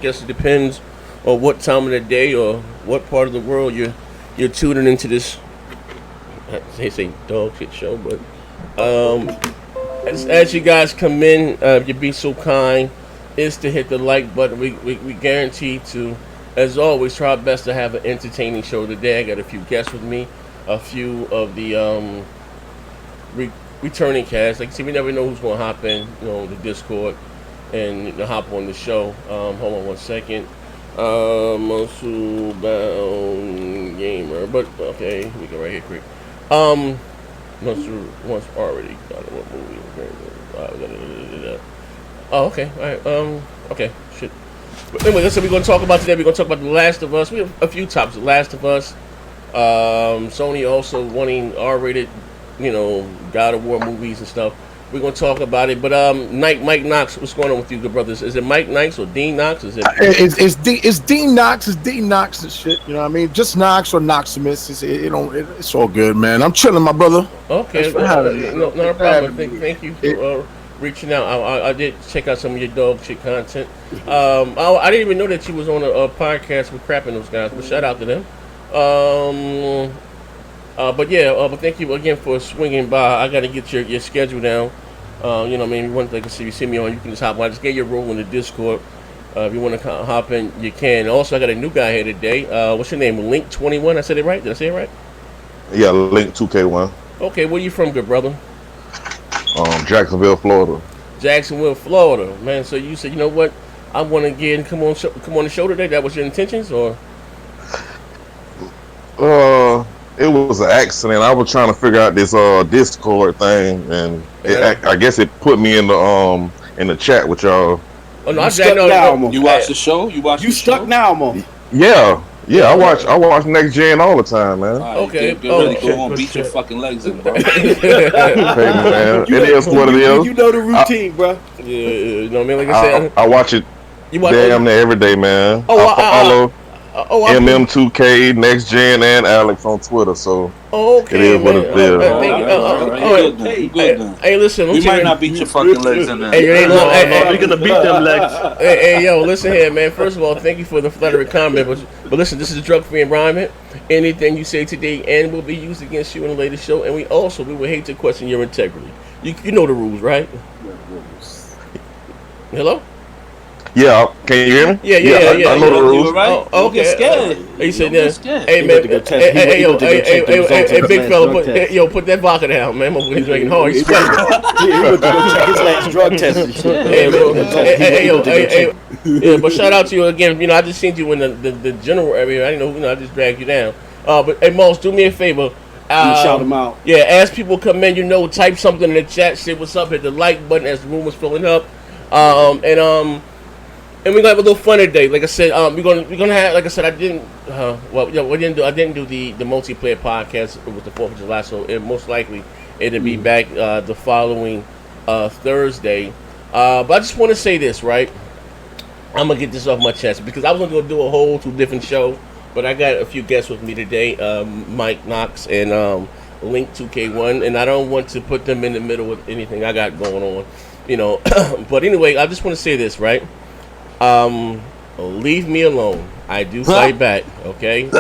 guess it depends on what time of the day or what part of the world you're tuning into this. They say dog shit show, but as you guys come in, if you be so kind, is to hit the like button. We guarantee to, as always, try our best to have an entertaining show today. I got a few guests with me, a few of the returning cast. Like you see, we never know who's going to hop in, the Discord and hop on the show. Hold on one second. Muscle Bound Gamer, but okay, we go right here quick. Muscle once already got it. What movie? Oh, okay. All right. Okay. Shit. But anyway, that's what we're going to talk about today. We're going to talk about The Last of Us. We have a few topics. The Last of Us. Sony also wanting R-rated, God of War movies and stuff. We're going to talk about it. But Mike Knox, what's going on with you, good brothers? Is it Mike Knox or Dean Knox? Is it? It's Dean Knox. It's Dean Knox and shit. You know what I mean? Just Knox or Knoximus. It's all good, man. I'm chilling, my brother. Okay. No problem. Thank you for reaching out. I did check out some of your dog shit content. I didn't even know that you was on a podcast with Crap and those guys, but shout out to them. But thank you again for swinging by. I got to get your schedule down. One thing, if you see me on, you can just hop on. Just get your role in the Discord. If you want to hop in, you can. Also, I got a new guy here today. What's your name? Link21. I said it right? Did I say it right? Yeah, Link2K1. Okay, where you from, good brother? Jacksonville, Florida. Jacksonville, Florida, man. So you said, you know what? I want to get come on the show today. That was your intentions, or? It was an accident. I was trying to figure out this Discord thing, and I guess it put me in the chat with y'all. Oh no, you watch the show? You stuck now, Mo? Yeah. I watch Next Gen all the time, man. Right, okay. Get ready to go on, beat your fucking legs in, bro. Hey, man. It is what it is. You know the routine, bro. Yeah, you know what I mean? Like I said, I watch it damn near every day, man. I follow MM2K, Next Gen, and Alex on Twitter, so okay, it is what it is. Hey, listen, we might not beat your fucking legs in there. We're gonna beat them legs. Hey, yo, listen here, man. First of all, thank you for the flattering comment, but listen, this is a drug-free environment. Anything you say today and will be used against you in a later show, and we would hate to question your integrity. You know the rules, right? Hello? Yeah, can you hear me? Yeah. I know the rules. Right? Okay. Get scared. He said, "Hey man, hey big fella, put that vodka down, man. He's drinking hard. He's sweating." He went to go check his last drug test and shit. Hey, but shout out to you again. I just seen you in the general area. I didn't know, I just dragged you down. But hey, Moss, do me a favor. Shout them out. Yeah, as people come in, type something in the chat. Say what's up. Hit the like button as the room is filling up. And we're gonna have a little fun today. Like I said, we're gonna have. Like I said, I didn't do the multiplayer podcast with the 4th of July, so most likely it'll be back the following Thursday. But I just want to say this, right? I'm gonna get this off my chest because I was gonna go do a whole 2 different show, but I got a few guests with me today, Mike Knox and Link2K1, and I don't want to put them in the middle with anything I got going on, But anyway, I just want to say this, right? Leave me alone. I do fight back, okay?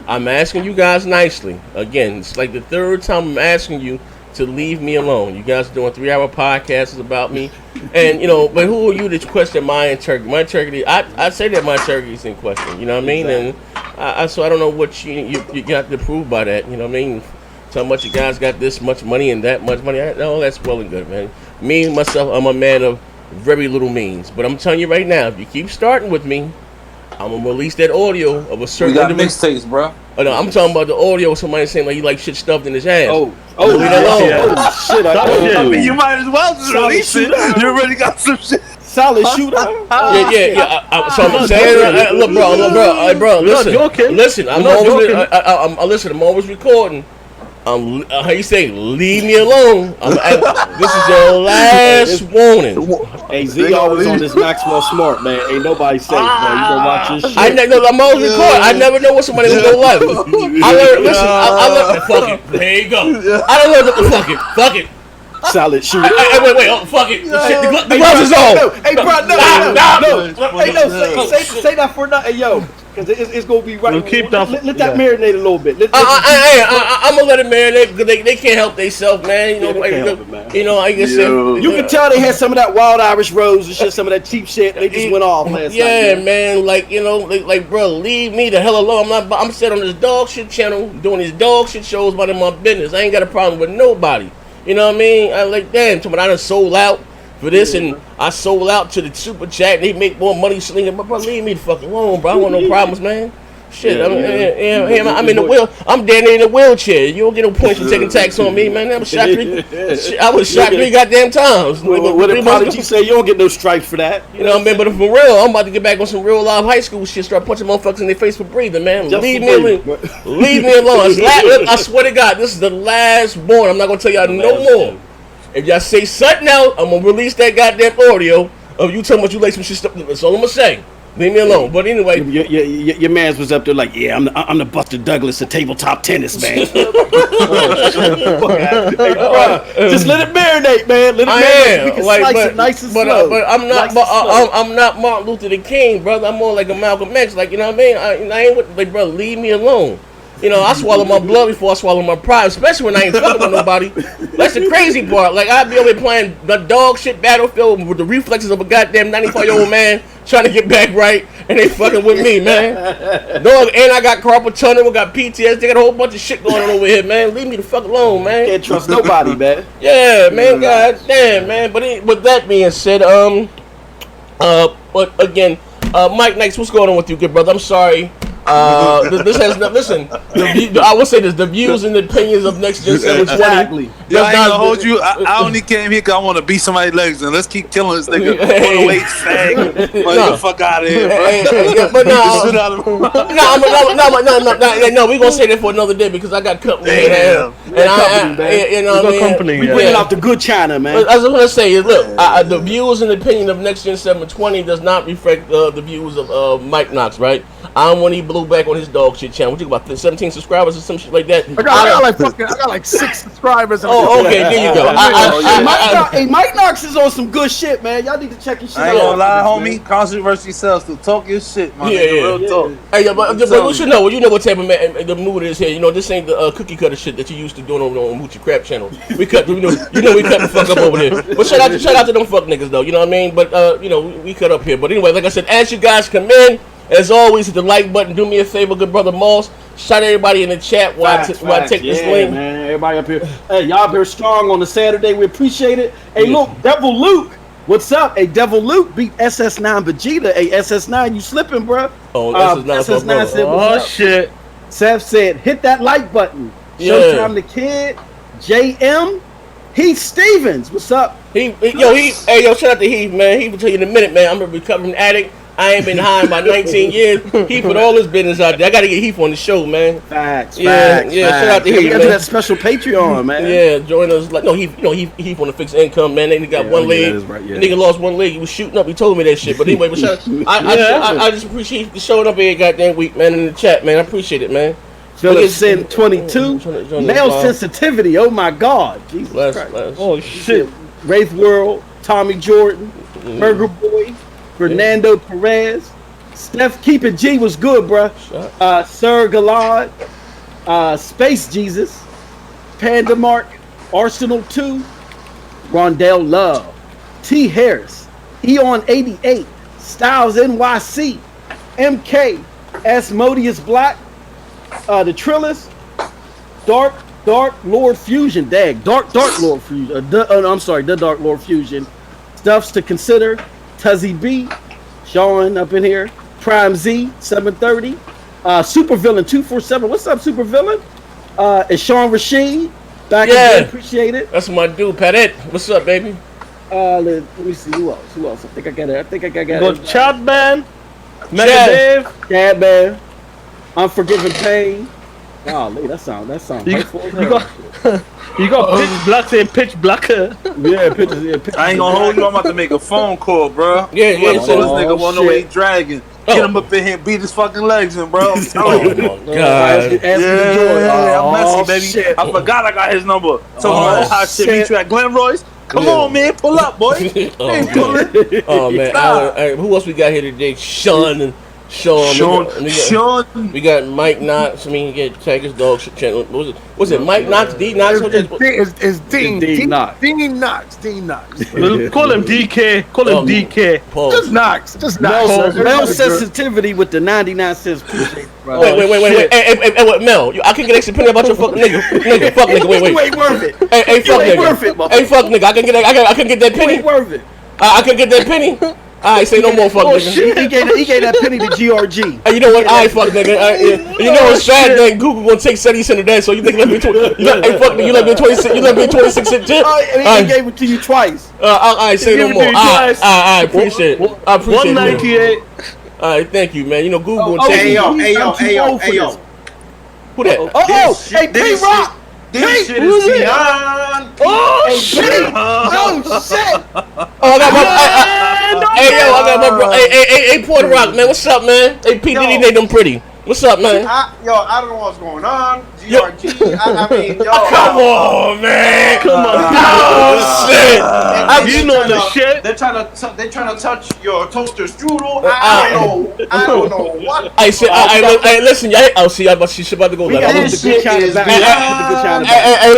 I'm asking you guys nicely. Again, it's like the 3rd time I'm asking you to leave me alone. You guys are doing 3-hour podcasts about me. And, but who are you to question my integrity? My integrity, I say that my integrity is in question, you know what I mean? And so I don't know what you got to prove by that, you know what I mean? So much you guys got this much money and that much money. No, that's well and good, man. Me, myself, I'm a man of very little means, but I'm telling you right now, if you keep starting with me, I'm gonna release that audio of a certain. We got mixtapes, bro. Oh, no, I'm talking about the audio of somebody saying like you like shit stuffed in his ass. Leave that alone. Shit, I mean, you might as well just release it. You already got some shit. Solid shooter. Yeah. So I'm saying, look, bro, listen. I'm always recording. How you say? Leave me alone. This is your last warning. Hey, Z always on this Maxwell Smart, man. Ain't nobody safe, man. You gonna watch this shit? I'm always recording. I never know what somebody gonna go live. I learned. Listen, I learned. Fuck it. There you go. I don't learn. Fuck it. Solid shooter. Hey, wait, oh, fuck it. Shit, the gloves is on. Hey, bro, no. Hey, no, say that for nothing, yo. Because it's going to be right. We'll keep that. Let that marinate a little bit. I'm going to let it marinate because they can't help themselves, man. You know, like I said. You can tell they had some of that wild Irish rose and shit, some of that cheap shit. They just went off last night. Yeah, man. Like, you know, like, bro, leave me the hell alone. I'm sitting on this dog shit channel doing these dog shit shows about my business. I ain't got a problem with nobody. You know what I mean? I like, damn, I done sold out for this, and I sold out to the super chat, and they make more money slinging. But bro, leave me the fuck alone, bro. I don't want no problems, man. Shit, I'm in the wheel. I'm down there in a wheelchair. You don't get no points for taking tax on me, man. I was shot 3 goddamn times. What apology say? You don't get no stripes for that. You know what I mean? But for real, I'm about to get back on some real live high school shit. Start punching motherfuckers in their face for breathing, man. Leave me alone. I swear to God, this is the last one. I'm not gonna tell y'all no more. If y'all say something else, I'm gonna release that goddamn audio of you telling what you like some shit. That's all I'm gonna say. Leave me alone. But anyway, your man's was up there like, yeah, I'm the Buster Douglas of tabletop tennis, man. Just let it marinate, man. Let it marinate. We can slice it nice and slow. But I'm not Martin Luther the King, brother. I'm more like a Malcolm X. Like, you know what I mean? I ain't with, like, brother, leave me alone. You know, I swallow my blood before I swallow my pride, especially when I ain't fucking with nobody. That's the crazy part. Like, I'd be over there playing the dog shit Battlefield with the reflexes of a goddamn 95-year-old man trying to get back right, and they fucking with me, man. Dog, and I got carpal tunnel, I got PTSD, they got a whole bunch of shit going on over here, man. Leave me the fuck alone, man. Can't trust nobody, man. Yeah, man, god damn, man. But with that being said, but again, Mike Nikes, what's going on with you, good brother? I'm sorry. This has no, listen. I will say this: the views and the opinions of Next Gen 720. Exactly. Yo, I ain't gonna hold you. I only came here because I want to beat somebody's legs, and let's keep killing this nigga. Wait, fag, get the fuck out of here, bro. But no, we gonna say that for another day because I got company. You know what I mean? We bringing out the good China, man. I was gonna say, look, the views and opinion of Next Gen 720 does not reflect the views of Mike Knox, right? I don't want to blew back on his dog shit channel. What you about 17 subscribers or some shit like that? I got like 6 subscribers. Oh, okay, there you go. Hey, Mike Knox is on some good shit, man. Y'all need to check his shit out. I ain't gonna lie, homie. Controversy sells. So talk your shit, man. Real talk. Hey, but you should know. You know what type of man, the mood is here. You know, this ain't the cookie cutter shit that you used to do on Moochie Crap channel. We cut. You know, we cut the fuck up over there. But shout out to them fuck niggas though. You know what I mean? But you know, we cut up here. But anyway, like I said, as you guys come in. As always, hit the like button. Do me a favor, good brother Moss. Shout everybody in the chat while I take this link. Man, everybody up here. Hey, y'all been strong on the Saturday. We appreciate it. Hey, look, Devil Luke. What's up? Hey, Devil Luke beat SS9 Vegeta. Hey, SS9, you slipping, bro. Oh, SS9 said, oh, shit. Seth said, hit that like button. Showtime the Kid. JM. Heath Stevens. What's up? Shout out to Heath, man. Heath will tell you in a minute, man. I'm a recovering addict. I ain't been high in my 19 years. He put all his business out there. I gotta get Heath on the show, man. Facts. Shout out to Heath, man. Do that special Patreon, man. Yeah, join us. Like, no, Heath on the fixed income, man. They got one leg. Right, Nigga lost one leg. He was shooting up. He told me that shit. But anyway, I just appreciate you showing up every goddamn week, man, in the chat, man. I appreciate it, man. Philip Sin 22. Male sensitivity. Oh my God. Jesus Christ. Oh shit. Wraith World. Tommy Jordan. Burger Boy. Fernando Perez, Steph Keep It G was good, bruh. Sir Galad, Space Jesus, Panda Mark, Arsenal 2, Rondell Love, T Harris, Eon 88, Styles NYC, MK, Asmodeus Black, the Trillis, Dark Lord Fusion, Dark Lord Fusion. The Dark Lord Fusion. Stuffs to consider. Tuzzy B, Sean up in here, Prime Z 730, Supervillain 247. What's up, Supervillain? And Sean Rashid back again. Appreciate it. That's my dude, Pat. What's up, baby? Let me see who else. I think I got it. Go Chad Man, Mega Dave, Man, Unforgiven Pain. Wow, that sound hurtful. You got Pitch Black saying Pitch Blacker. Pitch. I ain't gonna hold you. I'm about to make a phone call, bro. Yeah. So this nigga wanna know where he dragging. Get him up in here and beat his fucking legs in, bro. I'm telling you. Oh my god. I'm messy, baby. Shit. I forgot I got his number. So how shit meet you at Glen Royce? Come Yeah. on, man, pull up, boy. Oh, Ain't man. pulling. Oh man, who else we got here today? Sean and Sean. We got Mike Knox. I mean, you get Tiger's Dog channel. What was it? Mike Knox, D Knox. It's Dean Knox. Dean Knox. Dean Knox. Call him DK. Call him DK. Just Knox. Just Knox. Mel sensitivity with the 99 cents. Appreciate, bro. Wait. Hey, Mel, I can get extra penny about your fucking nigga. Fuck nigga. Wait. You ain't worth it. Hey, fuck ain't nigga. worth it, Hey, fuck nigga. I can get that You penny. ain't worth it. I can get that penny. Alright, say no more, fuck nigga. He gave that penny to GRG. Hey, you know what? Alright, fuck nigga. You know what's sad? Then Google gonna take 70 cents of that. So you think let me? Hey, fuck nigga. You let me 26. You let me 26 cent tip. And he gave it to you twice. Alright, say no more. I appreciate it. I appreciate it. 198. Alright, thank you, man. You know Google gonna take. Hey yo. Who that? Hey, P-Rock. This shit is beyond. Oh, shit. Oh, shit. Oh, I got my. Hey, yo, I got my bro. Hey, Puerto Rock, man. What's up, man? Hey, P. Diddy, they them pretty. What's up, man? I don't know what's going on. GRG, I mean, yo. Come on, man. Come on. Oh, shit. You know the shit. They're trying to touch your toaster strudel. I don't know what. Hey, listen, she about to go. We got Hey, This shit is beyond.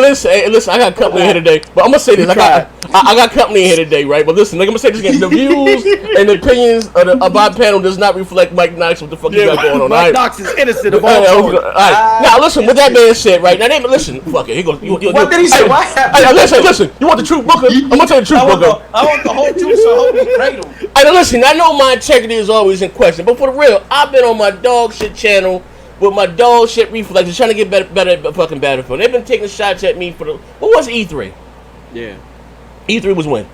listen, I got company here today, but I'm gonna say this. I got company here today, right? But listen, like, I'm gonna say this again. The views and opinions of my panel does not reflect Mike Knox. What the fuck you got going on? Mike Knox is innocent of all All right. Now listen, with that being said, right now, listen, fuck it. He goes. What did he say? What happened? Hey, listen. You want the truth, Booker? I'm gonna tell you the truth, Booker. I want the whole truth, so hold me cradle. Hey, now listen. I know my integrity is always in question, but for the real, I've been on my dog shit channel with my dog shit reflexes, trying to get better at fucking Battlefield. They've been taking shots at me for the. What was E3? Yeah. E3 was when?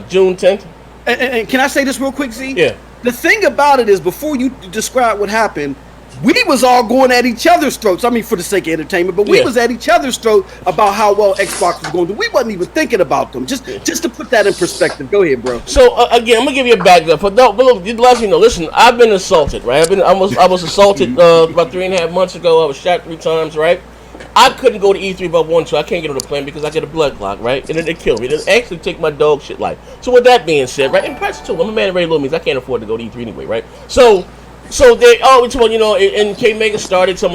June 10th. And can I say this real quick, Z? Yeah. The thing about it is, before you describe what happened, we was all going at each other's throats. I mean, for the sake of entertainment, but we was at each other's throat about how well Xbox was going to do. We wasn't even thinking about them. Just to put that in perspective. Go ahead, bro. So again, I'm gonna give you a backup. But look, let you know. Listen, I've been assaulted, right? I was assaulted about 3.5 months ago. I was shot 3 times, right? I couldn't go to E3 but one, so I can't get on the plane because I get a blood clot, right? And then they kill me. They actually take my dog shit life. So with that being said, right? And press 2, I'm a man of very little means. I can't afford to go to E3 anyway, right? So they always told, you know, and K-Mega started some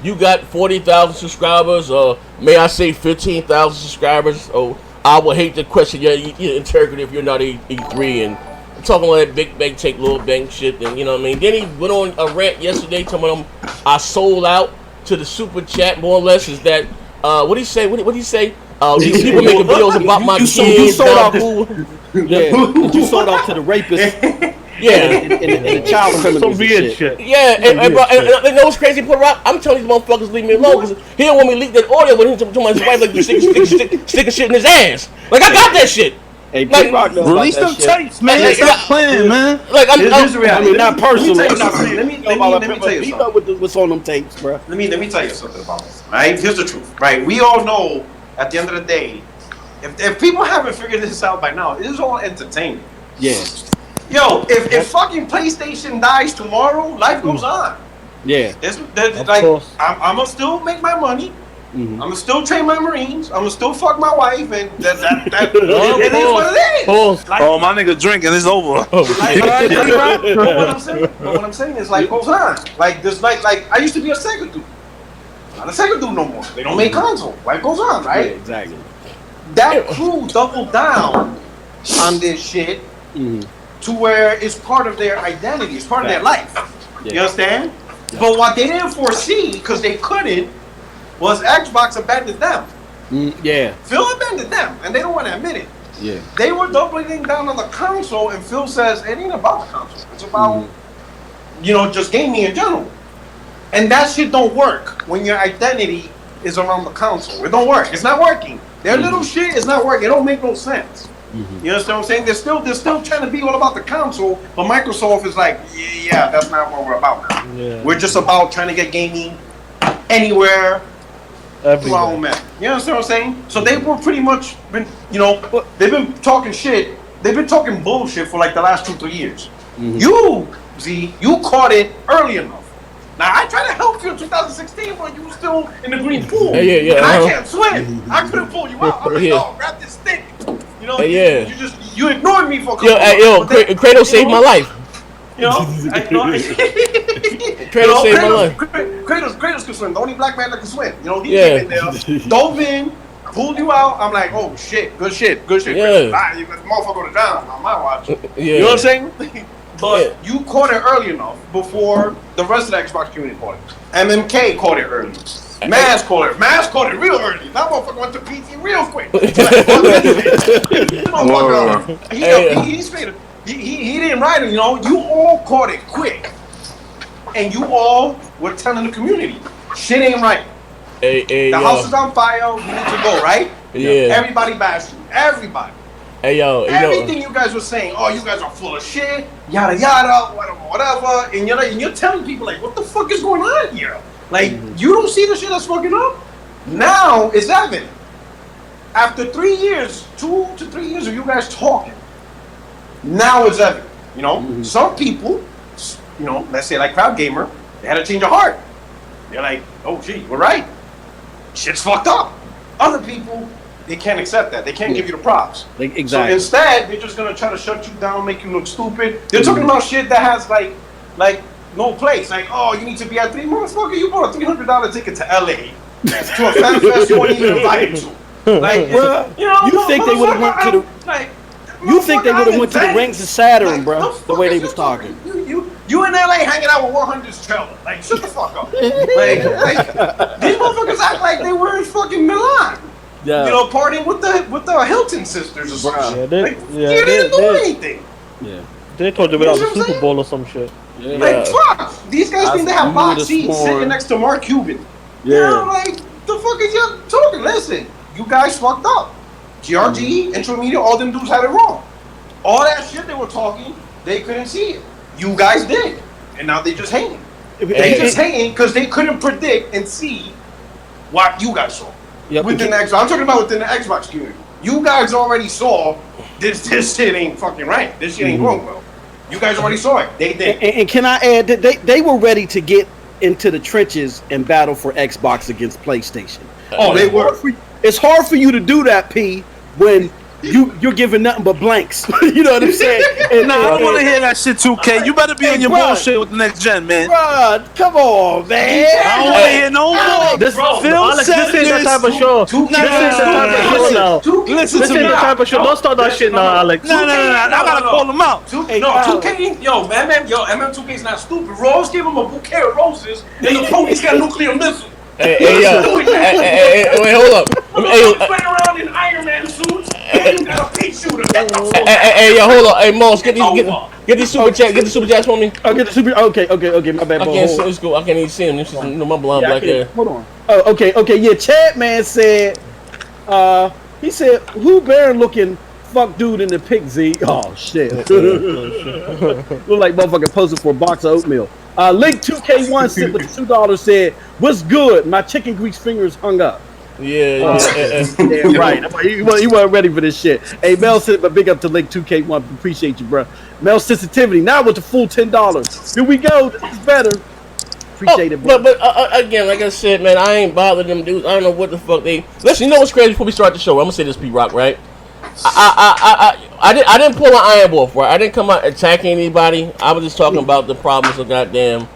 you got 40,000 subscribers, or may I say 15,000 subscribers, or I would hate to question your integrity if you're not E3, and I'm talking all that big bank take little bank shit, and you know what I mean? Then he went on a rant yesterday telling them I sold out to the super chat, more or less, is that, what did he say? What did he say? These people making videos about my kids. You sold out. Yeah, you sold out to the rapist. Yeah, and the child criminals. Some weird shit. Yeah, and you know what's crazy, Puerto Rock? I'm telling these motherfuckers leave me alone because he don't want me to leak that audio with him to my wife like you sticking shit in his ass. Like I got that shit. Hey, like, release them tapes, man. Stop playing, man. Like I mean, not personally. Let me tell you something. What's on them tapes, bro? Let me tell you something about this. Right? Here's the truth. Right? We all know at the end of the day, if people haven't figured this out by now, it is all entertainment. Yeah. Yo, if fucking PlayStation dies tomorrow, life goes on. Yeah. Like I'm gonna still make my money. Mm-hmm. I'm gonna still train my Marines. I'm gonna still fuck my wife, and that it is what it is. Like, my nigga drinking, it's over. But what I'm saying is, like, goes on. Like this, like I used to be a Sega dude. Not a Sega dude no more. They don't make console. Life goes on, right? Yeah, exactly. That crew doubled down on this shit to where it's part of their identity. It's part of their life. Yeah. You understand? Yeah. But what they didn't foresee, because they couldn't, was Xbox abandoned them. Yeah. Phil abandoned them, and they don't want to admit it. Yeah. They were doubling down on the console, and Phil says it ain't about the console. It's about, just gaming in general. And that shit don't work when your identity is around the console. It don't work. It's not working. Their little shit is not working. It don't make no sense. You understand what I'm saying? They're still trying to be all about the console, but Microsoft is like, yeah, that's not what we're about now. Yeah. We're just about trying to get gaming anywhere. Everywhere. Man. You understand what I'm saying? So they were pretty much been, they've been talking shit. They've been talking bullshit for like the last 2-3 years. You Z, you caught it early enough. Now I tried to help you in 2016 when you were still in the green pool. Yeah. And I can't swim. I couldn't pull you out. I'm like, no, grab this stick. You know, you ignored me for a couple months. Kratos saved my life. Kratos saved my life. Kratos can swim. The only black man that can swim. You know, he came in there, dove in, pulled you out. I'm like, oh shit, good shit. Yeah. You got the motherfucker to down on my watch. Yeah. You know what I'm saying? But you caught it early enough before the rest of the Xbox community caught it. MMK caught it early. Maz caught it. Maz caught it real early. That motherfucker went to PT real quick. He didn't write it, you know. You all caught it quick. And you all were telling the community, shit ain't right. The house is on fire, we need to go, right? Yeah. Everybody bashed you. Everybody. Everything you guys were saying, oh, you guys are full of shit, yada yada, whatever. And you're telling people like, what the fuck is going on here? Like, you don't see the shit that's fucking up? Now it's evident. After 3 years, 2 to 3 years of you guys talking, now it's evident. You know, some people, you know, let's say like Crowd Gamer, they had a change of heart. They're like, oh gee, we're right. Shit's fucked up. Other people, they can't accept that. They can't give you the props. Exactly. So instead, they're just gonna try to shut you down, make you look stupid. They're talking about shit that has like no place. Like, oh, you need to be at 3. Motherfucker, you bought a $300 ticket to LA to a fan fest you weren't even invited to. Like, you think they would have went to the? You think they would have went to the Rings of Saturn, bro? The way they was talking. You in LA hanging out with 100's trailer. Like, shut the fuck up. Like these motherfuckers act like they were in fucking Milan. Yeah. You know, partying with the Hilton sisters or something. They didn't do anything. Yeah. They told you about the Super Bowl or some shit. Yeah. Like, fuck. These guys think they have box seats sitting next to Mark Cuban. Yeah. You know, like, the fuck is y'all talking? Listen, you guys fucked up. GRG, Intro Media, all them dudes had it wrong. All that shit they were talking, they couldn't see it. You guys did. And now they just hating. They just hating because they couldn't predict and see what you guys saw. Within the Xbox. I'm talking about within the Xbox community. You guys already saw this shit ain't fucking right. This shit ain't going well. You guys already saw it. They did. And can I add that they were ready to get into the trenches and battle for Xbox against PlayStation. Oh, they were. It's hard for you to do that, P, when you're giving nothing but blanks. You know what I'm saying? And I don't want to hear that shit, 2K. You better be on your bullshit with the next gen, man. Bro, come on, man. I don't want to hear no more. This ain't the type of show. Listen to the type of show. Don't start that shit now, Alex. No. I gotta call them out. 2K, MM2K's not stupid. Rose gave him a bouquet of roses, and the police got a nuclear missile. Wait, hold up. Playing around in Iron Man suits, and you got a pea shooter. Hold on. Hey, Moss, get these super chats for me. I'll get the super. Okay, my bad. I can't see. Let's go. I can't even see him. This is my blind black hair. Hold on. Oh, okay. Yeah, Chad man said. He said, "Who bear looking fuck dude in the pic, Z?" Oh shit. Look like motherfucker posing for a box of oatmeal. Link 2K1 sent with $2 said, "What's good? My chicken grease fingers hung up." Yeah, right. He wasn't ready for this shit. Hey, Mel said, but big up to Link 2K1. Appreciate you, bro. Mel sensitivity. Now with the full $10. Here we go. This is better. Appreciate it, bro. But again, like I said, man, I ain't bothered them dudes. I don't know what the fuck they. Listen, you know what's crazy? Before we start the show, I'm gonna say this, P Rock, right? I didn't pull an Iron Wolf, right? I didn't come out attacking anybody. I was just talking about the problems of goddamn, of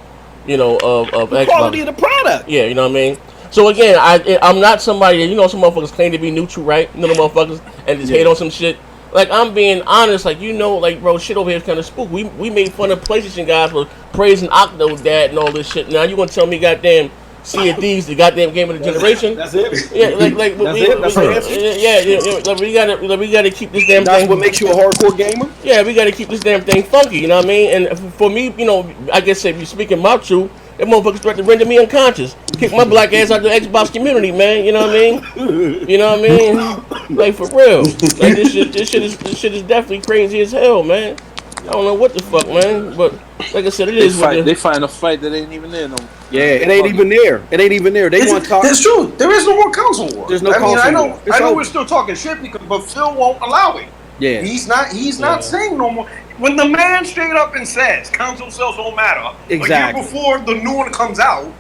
the quality of the product. Yeah, you know what I mean. So again, I'm not somebody that some motherfuckers claim to be neutral, right? You know the motherfuckers and just hate on some shit. Like, I'm being honest, like, bro, shit over here is kind of spooky. We made fun of PlayStation guys for praising Octodad and all this shit. Now you gonna tell me goddamn Sea of Thieves, the goddamn game of the generation? That's it. Yeah, like we gotta keep this damn thing. That's what makes you a hardcore gamer. Yeah, we gotta keep this damn thing funky. You know what I mean? And for me, I guess if you speaking my truth, that motherfuckers threat to render me unconscious, kick my black ass out the Xbox community, man. You know what I mean? Like, for real. Like, this shit is definitely crazy as hell, man. I don't know what the fuck, man. But like I said, it is. They find a fight that ain't even there no. Yeah, it ain't even there. They want to talk. It's true. There is no more console war. There's no console war. I know we're still talking shit but Phil won't allow it. Yeah. He's not saying no more. when the man straight up and says console sales don't matter Exactly. a year before the new one comes out,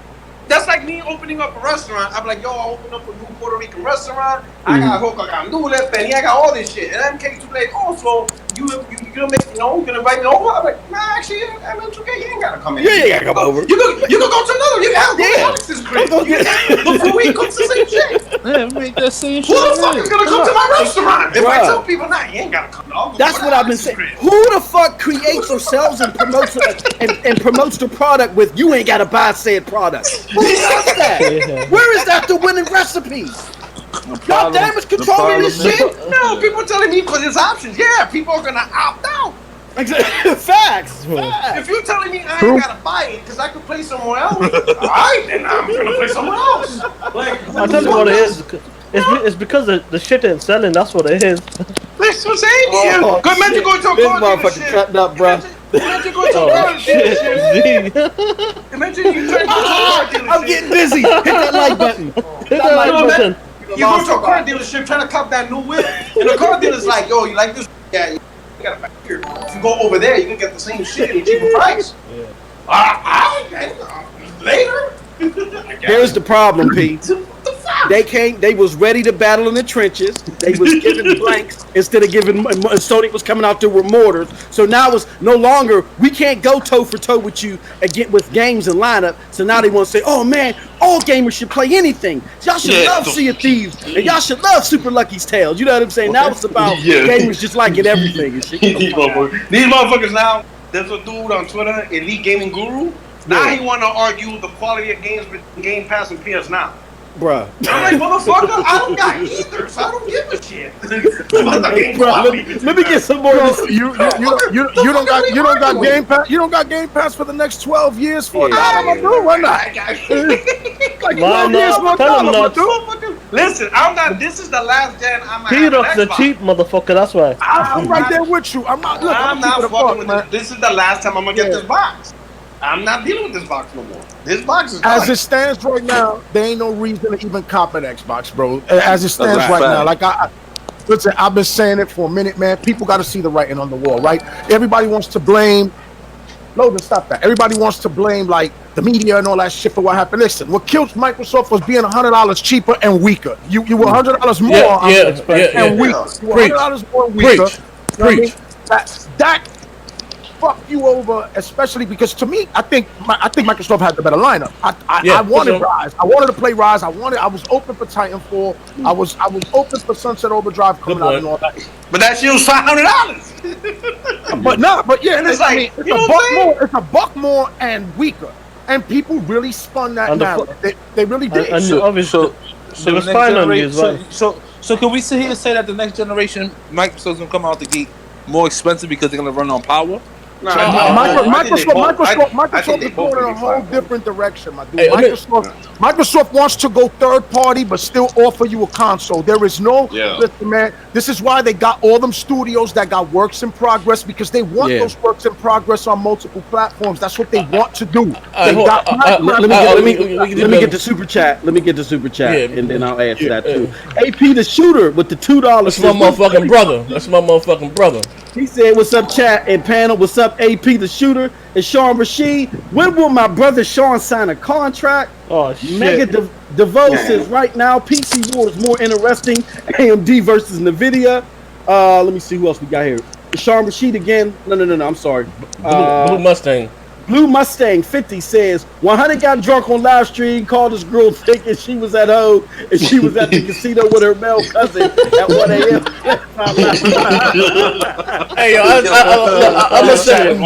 that's like me opening up a restaurant. I'm like, yo, I opened up a new Puerto Rican restaurant. I got hook, I got noodle, penny, I got all this shit. And MK2 like, oh, so you gonna make, you gonna invite me over? I'm like, nah, actually, M2K, you ain't gotta come in. You ain't gotta come over. You can go to another. You can go to Alex's crib. Before he cooks the same shit. Yeah, make that same Who shit. the fuck is gonna come to my restaurant? If I Bruh. tell people, nah, you ain't gotta come. That's what I've been saying. Who the fuck creates or sells and promotes and promotes the product with you ain't gotta buy said product? Who does that? Where is that the winning recipe? Y'all damn is controlling this shit. No, people telling me because it's options. Yeah, people are gonna opt out. Facts. If you're telling me I ain't gotta buy it because I could play somewhere else, alright, then I'm gonna play somewhere else. Like, I'll tell you what it is. It's because the shit ain't selling. That's what it is. That's what I'm saying. Go imagine going to a This car motherfucker dealership. trapped up, bro. Imagine going to a car dealership. Imagine you turn to a car dealership. I'm getting busy. Hit that like button. Hit that like button. You go to a car dealership trying to cop that new whip, and the car dealer's like, yo, you like this? Yeah, you gotta buy it here. If you go over there, you can get the same shit at a cheaper price. Later? Here's the problem, Pete. They was ready to battle in the trenches. They was giving blanks instead of giving. Sony was coming out there with mortars. So now it's no longer we can't go toe for toe with you again with games and lineup. So now they want to say, oh man, all gamers should play anything. Y'all should love Sea of Thieves and y'all should love Super Lucky's Tales. You know what I'm saying? Now it's about gamers just liking everything and shit. These motherfuckers now. There's a dude on Twitter, Elite Gaming Guru. Now he want to argue the quality of games between Game Pass and PS Now. Bruh. I'm like, motherfucker, I don't got either, so I don't give a shit. Let me get some more of this. You don't got Game Pass. You don't got Game Pass for the next 12 years for a dollar, dude. Why not? Like 12 years for a dollar, dude. Listen, I'm not. This is the last gen. I'm P-Rock's a cheap motherfucker. That's why. I'm right there with you. I'm not. Look, I'm not fucking with man. this. This is the last time I'm gonna get this box. I'm not dealing with this box no more. This box is as it stands right now. There ain't no reason to even cop an Xbox, bro. As it stands right now, like listen, I've been saying it for a minute, man. People got to see the writing on the wall, right? Everybody wants to blame. Logan, stop that. Everybody wants to blame like the media and all that shit for what happened. Listen, what killed Microsoft was being $100 cheaper and weaker. You were $100 more and weaker. You were $100 more and weaker. Preach. That fucked you over, especially because to me, I think Microsoft had the better lineup. I wanted Rise. I wanted to play Rise. I was open for Titanfall. I was open for Sunset Overdrive coming out and all that. But that shit was $500. But yeah, it's like it's a buck more and weaker, and people really spun that narrative. They really did. And obviously, they was fine on you as well. So can we sit here and say that the next generation Microsoft's gonna come out the gate more expensive because they're gonna run on power? Microsoft is going in a whole different direction, my dude. Microsoft wants to go third party, but still offer you a console. There is no, listen, man. This is why they got all them studios that got works in progress because they want those works in progress on multiple platforms. That's what they want to do. Let me get the super chat. Let me get the super chat, and then I'll add to that too. AP the shooter with the $2. That's my motherfucking brother. That's my motherfucking brother. He said, "What's up, chat and panel? What's up, AP the shooter and Sean Rashid? When will my brother Sean sign a contract?" Oh shit. Mega DeVoe says right now PC War is more interesting. AMD versus Nvidia. Let me see who else we got here. Sean Rashid again. No. I'm sorry. Blue Mustang. Blue Mustang 50 says 100 got drunk on live stream, called his girl thinking she was at home and she was at the casino with her male cousin at 1 a.m. Hey yo, I'm gonna say,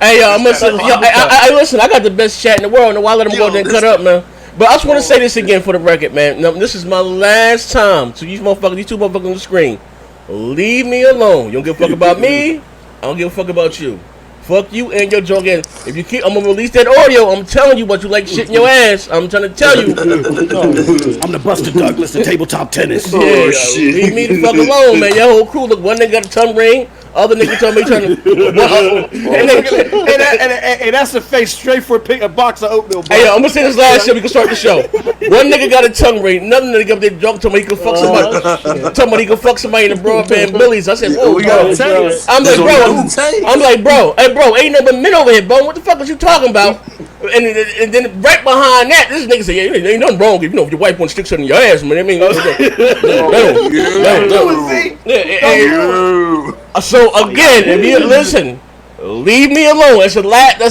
hey yo, I'm gonna say, yo, listen, I got the best chat in the world, and why let him go there and cut up, man? But I just want to say this again for the record, man. No, this is my last time to these two motherfuckers on the screen. Leave me alone. You don't give a fuck about me. I don't give a fuck about you. Fuck you and your joke. And if you keep, I'm gonna release that audio. I'm telling you, but you like shit in your ass. I'm trying to tell you. I'm the Buster Douglas of tabletop tennis. Yeah, shit. Leave me the fuck alone, man. Your whole crew, look, one nigga got a tongue ring, Other nigga told me trying to. And that's a face straight for a box of oatmeal. Hey, yo, I'm gonna say this last shit. We can start the show. One nigga got a tongue ring. Another nigga up there drunk told me he could fuck somebody. Told me he could fuck somebody in the broadband billies. I said, "Oh, bro." I'm like, bro. Hey, bro, ain't no but men over here, bro. What the fuck was you talking about? And then right behind that, this nigga said, "Yeah, ain't nothing wrong if if your wife wants to stick something in your ass, man. I mean, so again, if you listen, leave me alone. That's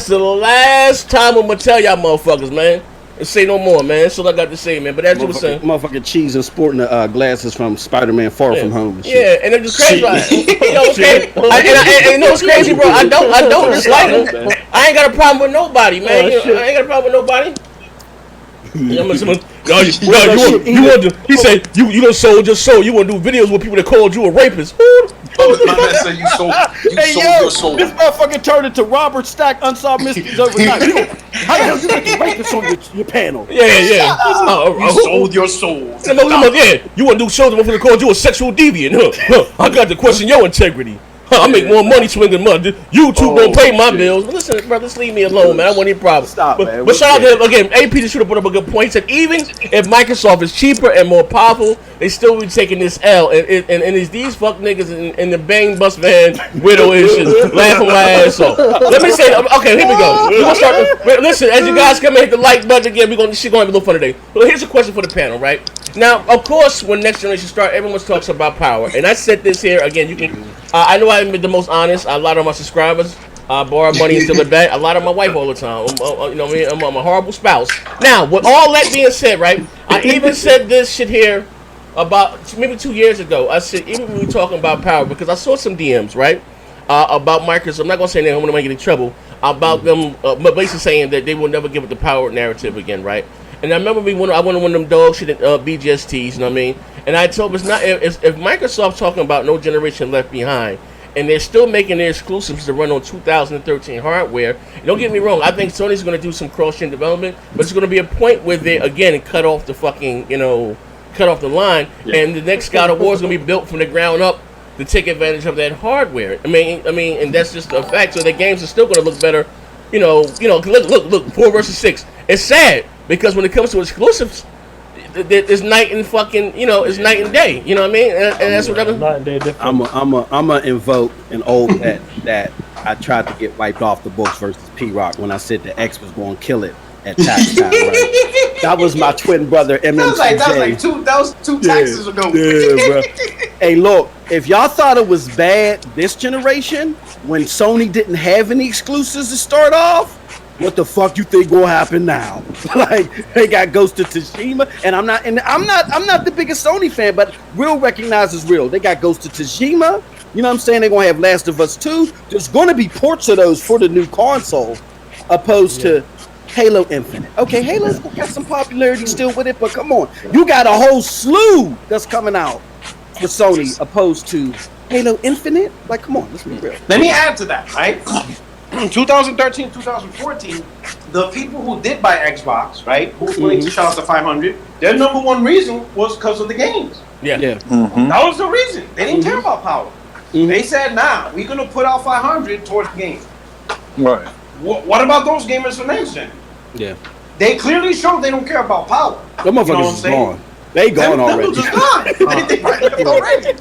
the last time I'm gonna tell y'all motherfuckers, man. And say no more, man. That's all I got to say, man. But as you were saying, motherfucking cheese and sporting the glasses from Spider-Man Far From Home. And shit. And it's just crazy. You know what's crazy? And you know what's crazy, bro? I don't dislike him. I ain't got a problem with nobody, man. I ain't got a problem with nobody. He said you done sold your soul. You want to do videos with people that called you a rapist. My man said you sold your soul. This motherfucker turned into Robert Stack Unsolved Mysteries overnight. How the hell you get the rapist on your panel? Yeah. You sold your soul. Yeah, you want to do shows that called you a sexual deviant, huh? I got to question your integrity. I make more money swinging money. YouTube don't pay my bills. But listen, brother, just leave me alone, man. I want any problem. Stop, man. But shout out to again, AP the shooter put up a good point. He said even if Microsoft is cheaper and more powerful, they still be taking this L. And it's these fuck niggas in the bang bus van widow and shit laughing my ass off. Let me say, okay, here we go. We're gonna start. Listen, as you guys come and hit the like button again, we're gonna have a little fun today. Well, here's a question for the panel, right? Now, of course, when Next Generation starts, everyone talks about power, and I said this here again. You can, I know I'm the most honest. A lot of my subscribers borrow money and steal it back. A lot of my wife all the time. You know what I mean? I'm a horrible spouse. Now, with all that being said, right? I even said this shit here about maybe 2 years ago. I said even when we were talking about power because I saw some DMs, right? About Microsoft. I'm not gonna say that I'm gonna get in trouble about them, but basically saying that they will never give it the power narrative again, right? And I remember I wanted one of them dog shit at BGSTs, you know what I mean? And I told them if Microsoft talking about no generation left behind, and they're still making their exclusives to run on 2013 hardware, don't get me wrong, I think Sony's going to do some cross-gen development, but it's going to be a point where they, again, cut off the fucking, cut off the line, and the next God of War is going to be built from the ground up to take advantage of that hardware. I mean, and that's just a fact. So the games are still going to look better, look, 4 versus 6. It's sad. Because when it comes to exclusives, it's night and fucking, it's night and day. You know what I mean? And that's what I'm a invoke an old bet that I tried to get wiped off the books versus P-Rock when I said the X was going to kill it at tax time. Right? That was my twin brother MMCJ. That was two taxes ago. Yeah, bro. Hey, look, if y'all thought it was bad this generation when Sony didn't have any exclusives to start off. What the fuck you think gonna happen now? Like they got Ghost of Tsushima, and I'm not the biggest Sony fan, but real recognizes real. They got Ghost of Tsushima. You know what I'm saying? They're gonna have Last of Us 2. There's gonna be ports of those for the new console, opposed to Halo Infinite. Okay, Halo's got some popularity still with it, but come on, you got a whole slew that's coming out for Sony, opposed to Halo Infinite. Like, come on, let's be real. Let me add to that, right? 2013, 2014, the people who did buy Xbox, right, who was willing to shell out the 500, their number one reason was because of the games. Yeah. Mm-hmm. That was the reason. They didn't care about power. They said, nah, we're going to put out 500 towards the game. Right. What about those gamers for next gen? Yeah. They clearly showed they don't care about power. Them motherfuckers is gone. They gone already. Them gone. They already.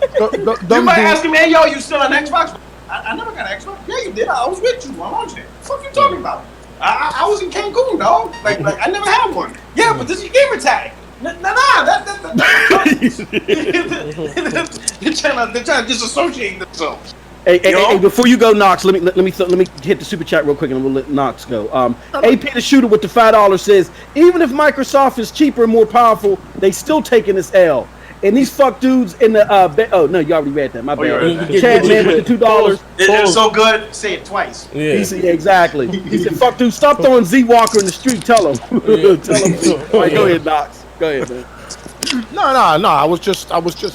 You might ask me, hey, yo, you still on Xbox? I never got an Xbox. Yeah, you did. I was with you. I launched it. What the fuck you talking about? I was in Cancun, dog. Like I never had one. Yeah, but this is your gamer tag. They're trying to disassociate themselves. Hey, before you go, Knox, let me hit the super chat real quick and we'll let Knox go. AP the shooter with the $5 says, even if Microsoft is cheaper and more powerful, they still taking this L. And these fuck dudes in the oh no, you already read that. My bad. Chad man with the $2. It's so good. Say it twice. Yeah. Exactly. He said, "Fuck dude, stop throwing Z Walker in the street. Tell him." Tell him. All right, go ahead, Knox. Go ahead, man. No. I was just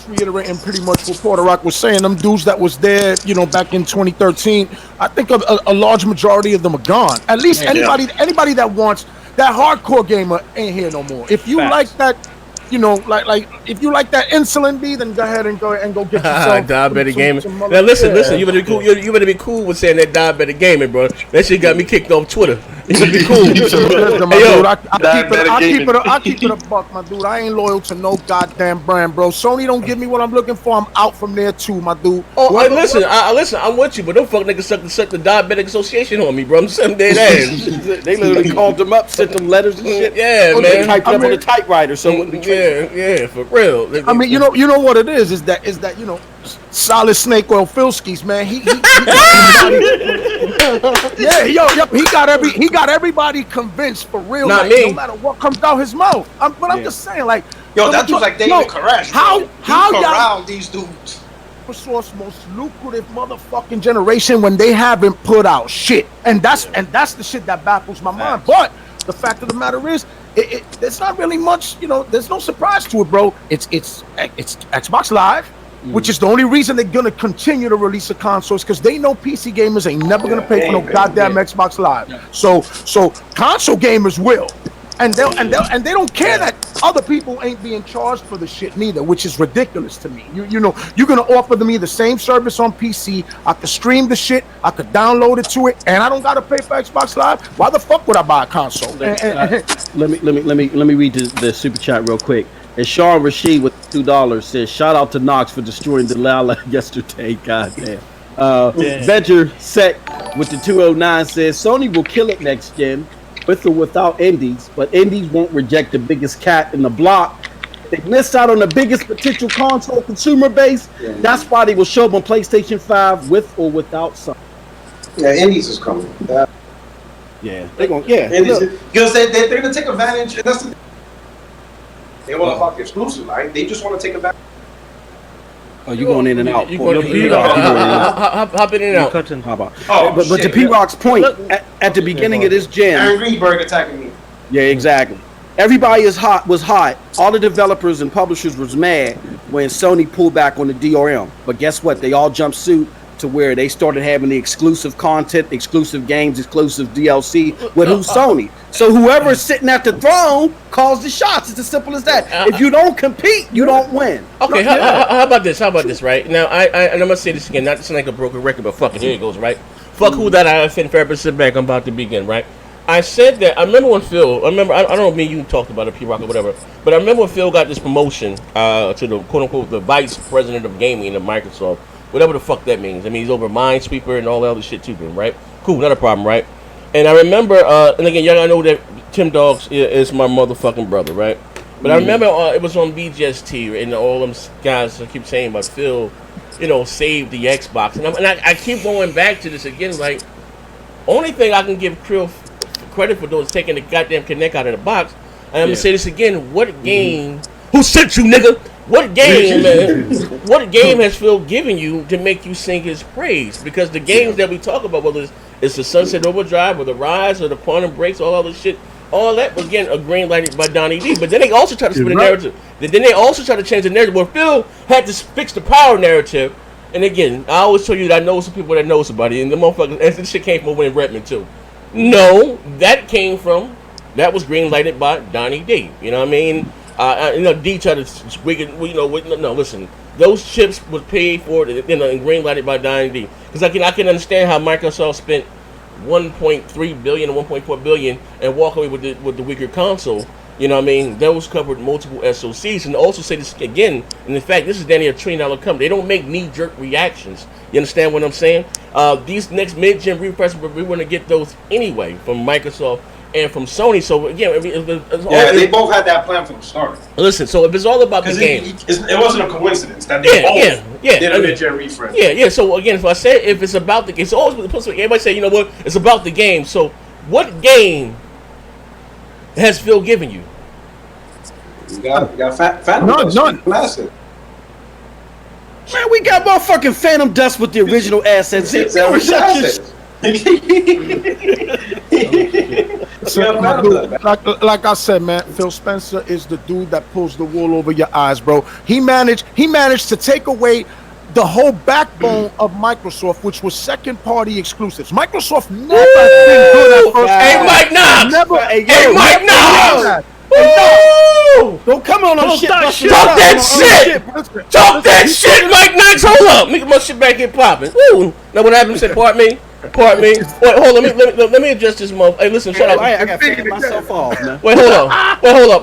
reiterating pretty much what Porter Rock was saying. Them dudes that was there, back in 2013. I think a large majority of them are gone. At least anybody that wants that hardcore gamer ain't here no more. If you like that. like if you like that insulin B, then go ahead and go get yourself diabetic gaming. Now listen, you better be cool. You better be cool with saying that diabetic gaming, bro. That shit got me kicked off Twitter. You better be cool. I keep it a buck, my dude. I ain't loyal to no goddamn brand, bro. Sony don't give me what I'm looking for. I'm out from there too, my dude. Listen, I'm with you, but them fuck niggas suck the diabetic association on me, bro. I'm some dead ass. They literally called them up, sent them letters and shit. Yeah, man. They typed it up on the typewriter, so it wouldn't be yeah, for real. I mean, you know what it is that solid snake oil Filskis, man. He got everybody convinced for real. Not like, me. No matter what comes out his mouth. I'm just saying, like, that dude's like David Koresh. How y'all around these dudes? Source most lucrative motherfucking generation when they haven't put out shit, and that's the shit that baffles my mind. But the fact of the matter is, it's not really much. There's no surprise to it, bro. It's Xbox Live, which is the only reason they're gonna continue to release a console, is because they know PC gamers ain't never gonna pay for no goddamn Xbox Live. So console gamers will. And they don't care that other people ain't being charged for the shit neither, which is ridiculous to me. You're gonna offer me the same service on PC. I could stream the shit, I could download it to it, and I don't gotta pay for Xbox Live. Why the fuck would I buy a console? Let me read the super chat real quick. And Sean Rashid with $2 says, "Shout out to Knox for destroying Delilah yesterday." Goddamn. Venture Sec with the 209 says, "Sony will kill it next gen, with or without indies, but indies won't reject the biggest cat in the block. They missed out on the biggest potential console consumer base. That's why they will show up on PlayStation 5 with or without some." Yeah, indies is coming. Yeah, they're going. Yeah, because they're gonna take advantage. And that's they want to fuck exclusive, right? They just want to take advantage. Oh, you going in and out? Hop in and out. How about? But to P-Rock's point, at the beginning of this gen, Aaron Greenberg attacking me. Yeah, exactly. Everybody was hot. All the developers and publishers was mad when Sony pulled back on the DRM. But guess what? They all jumped suit to where they started having the exclusive content, exclusive games, exclusive DLC with Sony. So whoever's sitting at the throne calls the shots. It's as simple as that. If you don't compete, you don't win. Okay, how about this? How about this, right? Now, and I'm going to say this again, not to sound like a broken record, but fuck it, here it goes, right? Fuck who that I offend, fair, sit back, I'm about to begin, right? I said that, I remember when Phil, I don't know if me and you talked about it, P-Rock or whatever, but I remember when Phil got this promotion to the quote-unquote the vice president of gaming of Microsoft, whatever the fuck that means. I mean, he's over Minesweeper and all that other shit too, right? Cool, not a problem, right? And I remember, and again, y'all know that Tim Dogs is my motherfucking brother, right? But I remember it was on BGST, and all them guys I keep saying about Phil, saved the Xbox. And I keep going back to this again, like, only thing I can give credit for those taking the goddamn Kinect out of the box. And I'm going to say this again, what game, who sent you, nigga? What game, man? What game has Phil given you to make you sing his praise? Because the games that we talk about, whether it's the Sunset Overdrive or the Rise or the Quantum Breaks, all this shit, all that was again a green lighted by Donnie D. But then they also try to spin the narrative. Then they also try to change the narrative. Where Phil had to fix the power narrative. And again, I always tell you that I know some people that know somebody, and the motherfuckers. And this shit came from over in Redmond too. No, that was green lighted by Donnie D. You know what I mean? D tried to no, listen. Those chips was paid for, and green lighted by Donnie D. Because I can understand how Microsoft spent 1.3 billion or 1.4 billion and walk away with the weaker console. You know what I mean? Those covered multiple SoCs. And also say this again, and in fact, this is Danny a $1 trillion company. They don't make knee-jerk reactions. You understand what I'm saying? These next mid-gen refreshes, we want to get those anyway from Microsoft and from Sony. So again, they both had that plan from the start. Listen, so if it's all about the game, it wasn't a coincidence that they both did a mid-gen refresh. Yeah. So again, if it's about the game, it's always everybody say, you know what, it's about the game. So what game has Phil given you? You got Phantom None. Classic. Man, we got motherfucking Phantom Dust with the original assets. Like I said, man, Phil Spencer is the dude that pulls the wool over your eyes, bro. He managed to take away the whole backbone of Microsoft, which was second-party exclusives. Microsoft never been good at first. Hey, Mike Knox! Mike Knox! No, don't come on no shit. Talk that shit. Talk that shit, Mike Knox. Hold up, nigga, my shit back here popping. Woo. Now what happened? Said, pardon me. Wait, hold on. Let me adjust this motherfucker. Hey, listen, shut up. I got to myself off, man. Wait, hold up.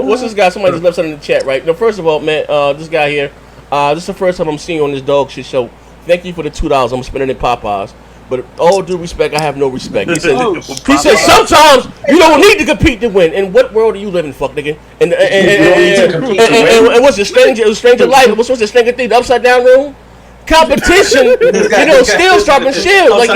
What's this guy? Somebody just left something in the chat, right? Now, first of all, man, this guy here, this is the first time I'm seeing you on this dog shit show. Thank you for the $2 I'm spending in Popeyes. But all due respect, I have no respect. He said, sometimes you don't need to compete to win. In what world are you living, fuck nigga? And what's the stranger life? What's the stranger thing? The upside down room? Competition, still sharpen shield. Like,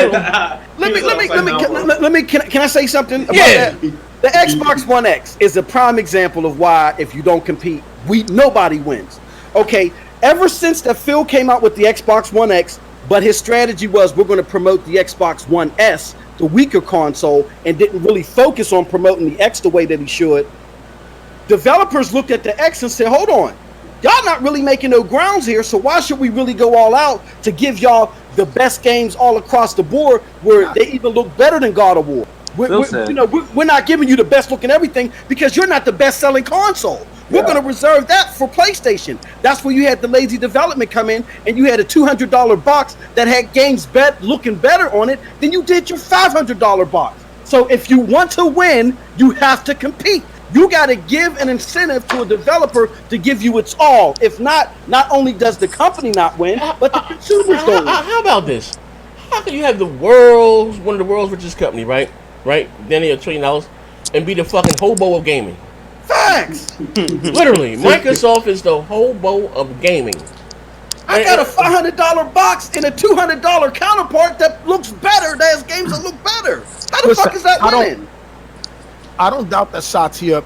can I say something about that? The Xbox One X is a prime example of why if you don't compete, nobody wins. Okay, ever since that Phil came out with the Xbox One X, but his strategy was we're going to promote the Xbox One S, the weaker console, and didn't really focus on promoting the X the way that he should. Developers looked at the X and said, hold on, y'all not really making no grounds here, so why should we really go all out to give y'all the best games all across the board where they even look better than God of War? We're not giving you the best looking everything because you're not the best selling console. We're going to reserve that for PlayStation. That's where you had the lazy development come in, and you had a $200 box that had games looking better on it than you did your $500 box. So if you want to win, you have to compete. You got to give an incentive to a developer to give you its all. If not only does the company not win, but the consumers don't win. How about this? How can you have one of the world's richest company, right? Danny, $1 trillion, and be the fucking hobo of gaming? Facts. Literally, Microsoft is the hobo of gaming. I got a $500 box and a $200 counterpart that looks better. That has games that look better. How the fuck is that winning? I don't doubt that Satya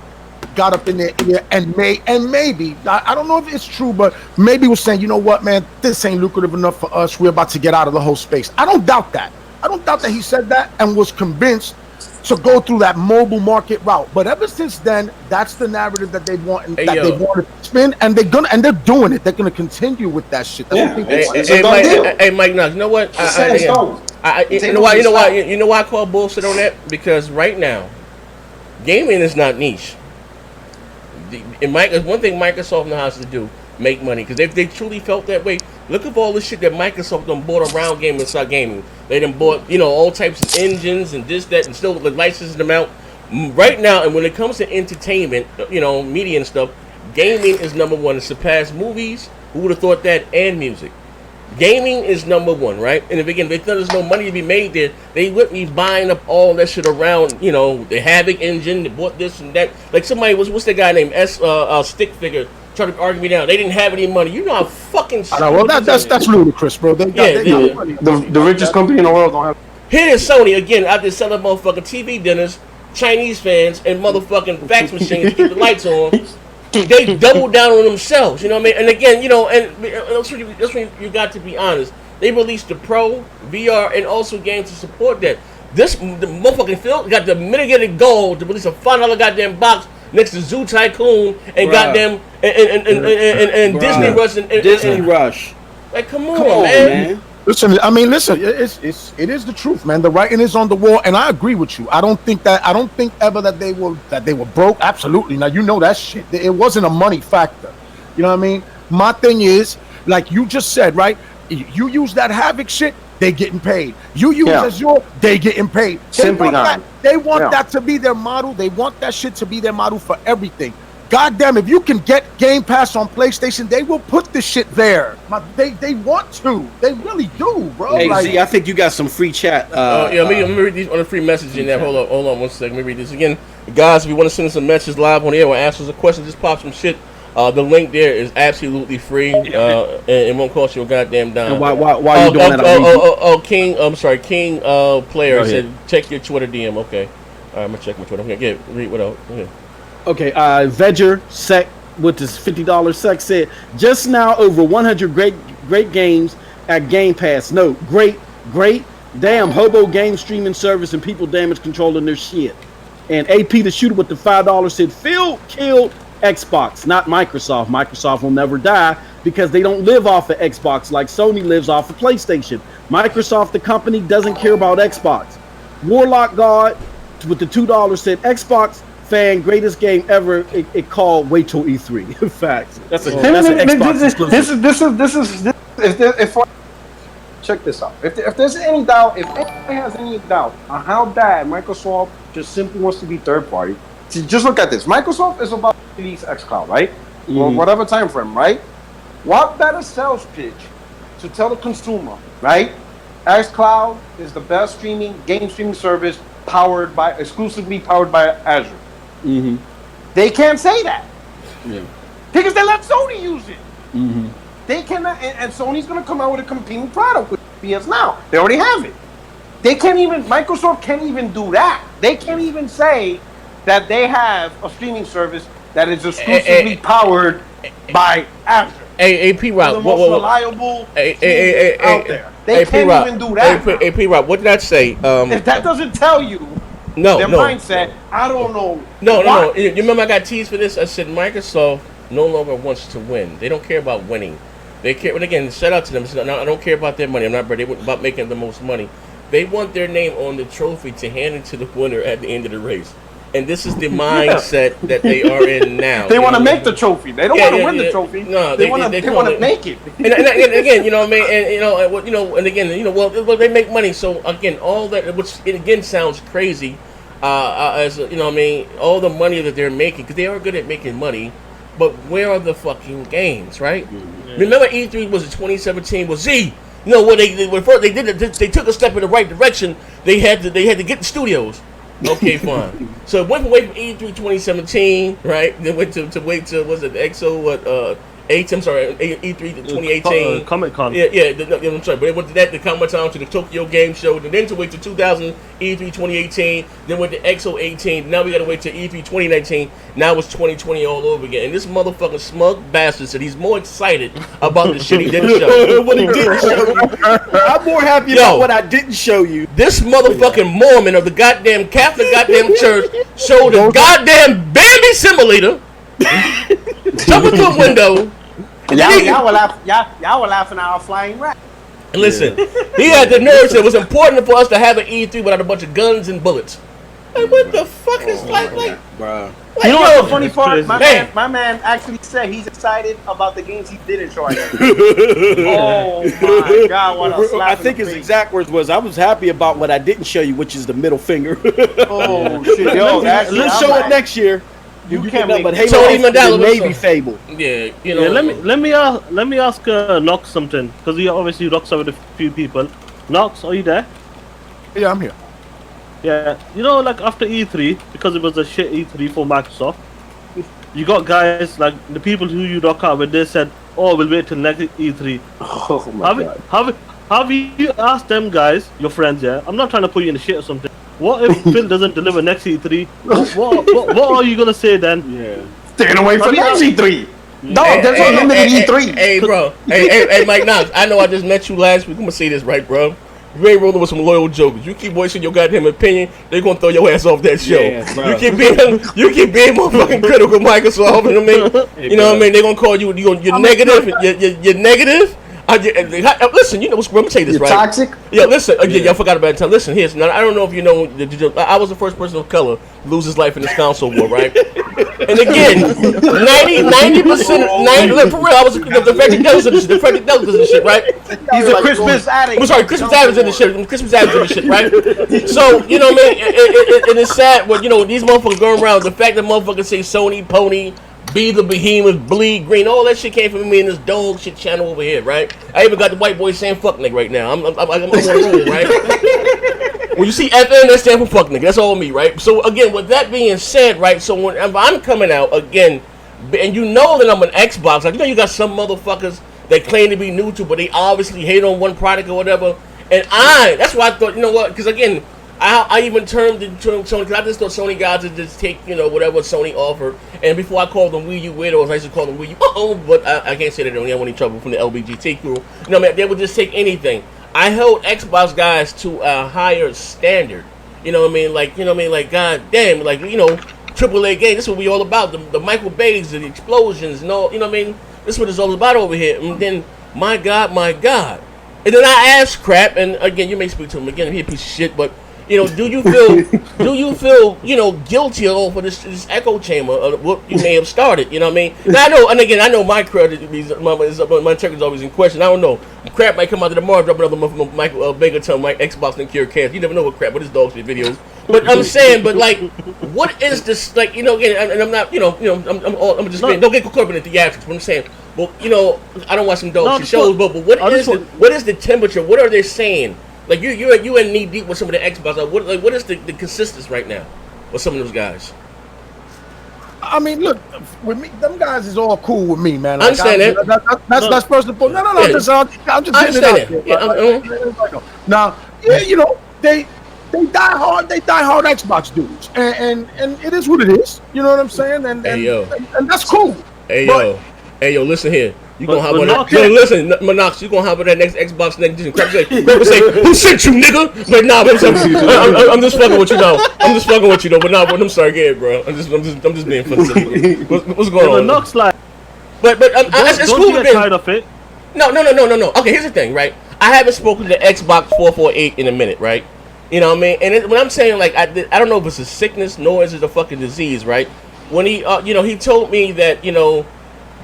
got up in their ear and maybe I don't know if it's true, but maybe was saying, you know what, man, this ain't lucrative enough for us. We're about to get out of the whole space. I don't doubt that. I don't doubt that he said that and was convinced to go through that mobile market route. But ever since then, that's the narrative that they want they want to spin, and they're doing it. They're gonna continue with that shit. Hey, Mike Knox, you know what? You know why I call bullshit on that? Because right now, gaming is not niche. One thing Microsoft knows how to do, make money, because if they truly felt that way, look at all the shit that Microsoft done bought around gaming inside gaming. They done bought, all types of engines and this, that, and still licensing them out. Right now, and when it comes to entertainment, media and stuff, gaming is number one to surpass movies. Who would have thought that? And music. Gaming is number one, right? And if again, they thought there's no money to be made there, they wouldn't be buying up all that shit around, the Havoc engine, they bought this and that. Like somebody, what's that guy named Stick Figure, trying to argue me down. They didn't have any money. You know how fucking shit. Well, that's ludicrous, bro. They got money. The richest company in the world don't have. Here is Sony again out there selling motherfucking TV dinners, Chinese fans, and motherfucking fax machines to keep the lights on. They double down on themselves, you know what I mean? And again, and that's when you got to be honest. They released the Pro, VR, and also games to support that. The motherfucking Phil got the mitigated goal to release a $5 goddamn box next to Zoo Tycoon and goddamn and Disney Rush and Disney Rush. Like, come on, man. Listen, it is the truth, man. The writing is on the wall, and I agree with you. I don't think ever that they were broke. Absolutely. Now you know that shit. It wasn't a money factor. You know what I mean? My thing is, like you just said, right? You use that Havoc shit, they getting paid. You use Azure, they getting paid. They want that to be their model. They want that shit to be their model for everything. God damn, if you can get Game Pass on PlayStation, they will put the shit there. They want to. They really do, bro. Hey, Z, I think you got some free chat. Let me read these on a free message in there. Hold on 1 second. Let me read this again. Guys, if you want to send us a message live on the air or ask us a question, just pop some shit. The link there is absolutely free. And it won't cost you a goddamn dime. And why are you doing that? King Player said, check your Twitter DM. Okay. All right, I'm going to check my Twitter. I'm going to read what else. Okay, Vedger Sec with his $50 sec said, just now over 100 great games at Game Pass. No, great, damn hobo game streaming service and people damage controlling their shit. And AP the shooter with the $5 said, Phil killed Xbox, not Microsoft. Microsoft will never die because they don't live off of Xbox like Sony lives off of PlayStation. Microsoft, the company, doesn't care about Xbox. Warlock God with the $2 said, Xbox fan, greatest game ever. It called Wait Till E3. Facts. That's an Xbox exclusive. Check this out. If there's any doubt, if anybody has any doubt on how bad Microsoft just simply wants to be third party, just look at this. Microsoft is about to release xCloud, right? Or whatever time frame, right? What better sales pitch to tell the consumer, right? xCloud is the best game streaming service exclusively powered by Azure. Mm-hmm. They can't say that. Yeah. Because they let Sony use it. Mm-hmm. They cannot, and Sony's going to come out with a competing product with PS Now. They already have it. Microsoft can't even do that. They can't even say that they have a streaming service that is exclusively powered by Azure. Hey, P-Rock. The most reliable out there. They can't even do that. Hey, P-Rock, what did I say? If that doesn't tell you their mindset, I don't know. No. You remember I got teased for this? I said Microsoft no longer wants to win. They don't care about winning. They care, but again, shout out to them. I don't care about their money. I'm not about making the most money. They want their name on the trophy to hand it to the winner at the end of the race. And this is the mindset that they are in now. They want to make the trophy. They don't want to win the trophy. No, they want to make it. And again, you know what I mean. And they make money. So again, all that, which again sounds crazy, as you know what I mean. All the money that they're making, because they are good at making money. But where are the fucking games, right? Yeah. Remember E3 was in 2017 was Z. You know, when they did it, they took a step in the right direction. They had to get the studios. Okay, fine. So it went away from E3 2017, right? Then went to was it EXO E3 2018 Comic Con. Yeah, I'm sorry, but it went to that to Comic-Con to the Tokyo Game Show, and then to wait to 2000 E3 2018, then went to EXO 18. Now we gotta wait to E3 2019. Now it's 2020 all over again. And this motherfucking smug bastard said he's more excited about the shit he didn't show. What he didn't show you. I'm more happy about what I didn't show you. This motherfucking Mormon of the goddamn Catholic goddamn church showed a goddamn baby simulator. Jumping through a window. Y'all were laughing at our flying rat. And listen, he had the nerve to say it was important for us to have an E3 without a bunch of guns and bullets. Like, what the fuck is bro? You know what the funny part? My man actually said he's excited about the games he didn't show. Oh my god, what a slap! I think his exact words was, "I was happy about what I didn't show you, which is the middle finger." Oh shit! Yo, let's show it next year. You can't make, but Halo Tony Mandela Navy fable. Yeah, you know. Yeah, let me ask Nox something, because he obviously rocks out with a few people. Nox, are you there? Yeah, I'm here. Yeah, you know, like after E3, because it was a shit E3 for Microsoft, you got guys like the people who you rock out with. They said, "Oh, we'll wait till next E3." Oh my god. Have you asked them guys, your friends? Yeah, I'm not trying to put you in the shit or something. What if Phil doesn't deliver next E3? What are you gonna say then? Yeah, staying away from next E3. No, there's no limited E3. Hey, bro. Hey, Mike Knox. I know I just met you last week. I'm gonna say this right, bro. You ain't rolling with some loyal jokers. You keep voicing your goddamn opinion, they're gonna throw your ass off that show. Yeah, you keep being motherfucking critical, Microsoft. You know what I mean? You know what I mean? They're gonna call you. You're negative. You're negative. Listen, you know what's. I'm gonna say this, right? Toxic. Yeah, listen. Again, y'all forgot about it. Listen, here's. Now, I don't know if you know. I was the first person of color to lose his life in this console war, right? And again, 90%. Look, for real, I was the Frederick Douglass of the shit. The Frederick Douglass of the shit, right? He's a Christmas addict. I'm sorry, Christmas Adams in the shit. Christmas Adams in the shit, right? So you know what I mean? And it's sad. Well, you know, these motherfuckers going around. The fact that motherfuckers say Sony, Pony, Be the Behemoth, Bleed Green, all that shit came from me in this dog shit channel over here, right? I even got the white boy saying fuck nigga right now. I'm on roll, right? When you see FN, that stand for fuck nigga. That's all me, right? So again, with that being said, right? So when I'm coming out again, and you know that I'm an Xbox, like you know you got some motherfuckers that claim to be neutral, but they obviously hate on one product or whatever. And that's why I thought, you know what? Because again, I even termed Sony, because I just thought Sony guys would just take, you know, whatever Sony offered. And before I called them Wii U weirdos, I used to call them Wii U, but I can't say that they don't have any trouble from the LBGT crew. You know, man, they would just take anything. I held Xbox guys to a higher standard. You know what I mean? Like, you know what I mean? Like, god damn, like, you know, AAA game, this is what we all about. The Michael Bays, the explosions, and all, you know what I mean? This is what it's all about over here. And then, my God. And then I asked crap, and again, you may speak to him again, he's a piece of shit, but do you feel, guilty for this echo chamber of what you may have started? You know what I mean? Now I know, and again, I know my credit, my integrity is always in question. I don't know. Crap might come out of the tomorrow, drop another Michael Baker telling my Xbox and cure cast. You never know what crap, but his dog shit videos. But I'm saying, but like, what is this? Like, again, and I'm not, I'm just saying, don't get caught up in the theatrics. But I'm saying, well, I don't watch some dog shit shows, but what is the temperature? What are they saying? Like you in knee deep with some of the Xbox. What is the consistency right now with some of those guys? I mean, look, with me, them guys is all cool with me, man. Like, I understand that. That's personal. No. Yeah. I'm just getting it out there. Now, they die hard. They die hard Xbox dudes, and it is what it is. You know what I'm saying? And that's cool. Hey yo, listen here. You gonna hop on that? Yo, listen, Monox, you gonna hop on that next Xbox next edition? Crap, say, who sent you, nigga? But nah, I'm just fucking with you though. I'm just fucking with you though. But nah, I'm sorry, again, bro. I'm just being funny. What's going on? Monox like, but it's cool to get tired of it. No. Okay, here's the thing, right? I haven't spoken to Xbox 448 in a minute, right? You know what I mean? And when I'm saying like I don't know if it's a sickness nor is it a fucking disease, right? When he he told me that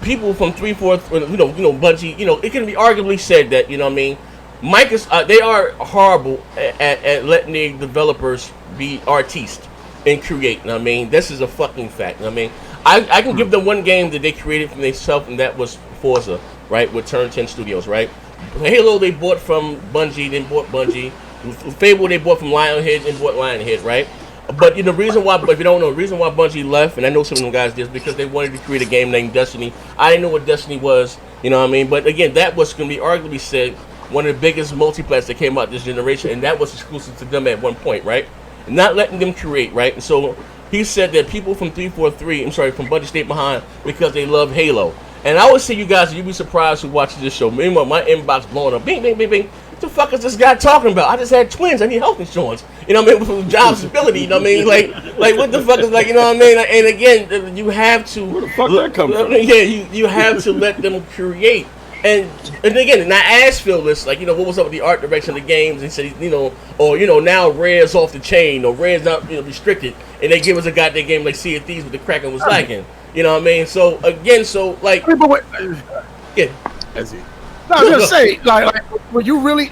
people from 343, Bungie, it can be arguably said that, you know what I mean, they are horrible at letting the developers be artistes and create, you know what I mean? This is a fucking fact, you know what I mean? I can give them one game that they created from themselves, and that was Forza, right, with Turn 10 Studios, right? Halo they bought from Bungie, then bought Bungie. Fable they bought from Lionhead, and bought Lionhead, right? But the reason why, if you don't know, the reason why Bungie left, and I know some of them guys did, is because they wanted to create a game named Destiny. I didn't know what Destiny was, you know what I mean? But again, that was going to be arguably said one of the biggest multiplayers that came out this generation, and that was exclusive to them at one point, right? Not letting them create, right? And so he said that people from from Bungie stayed behind because they love Halo. And I always say, you guys, you'd be surprised who watches this show. Meanwhile, my inbox blowing up, bing, bing, bing, bing. What the fuck is this guy talking about? I just had twins. I need health insurance. You know what I mean? With job stability. You know what I mean? Like what the fuck is you know what I mean? And again, you have to. Where the fuck that come from? Yeah, you have to let them create. And again, and I asked Phil this, what was up with the art direction of the games? And he said, now Rare's off the chain, or Rare's not restricted, and they give us a goddamn game like Sea of Thieves with the Kraken was lacking. You know what I mean? So again, yeah. No, I was gonna say, were you really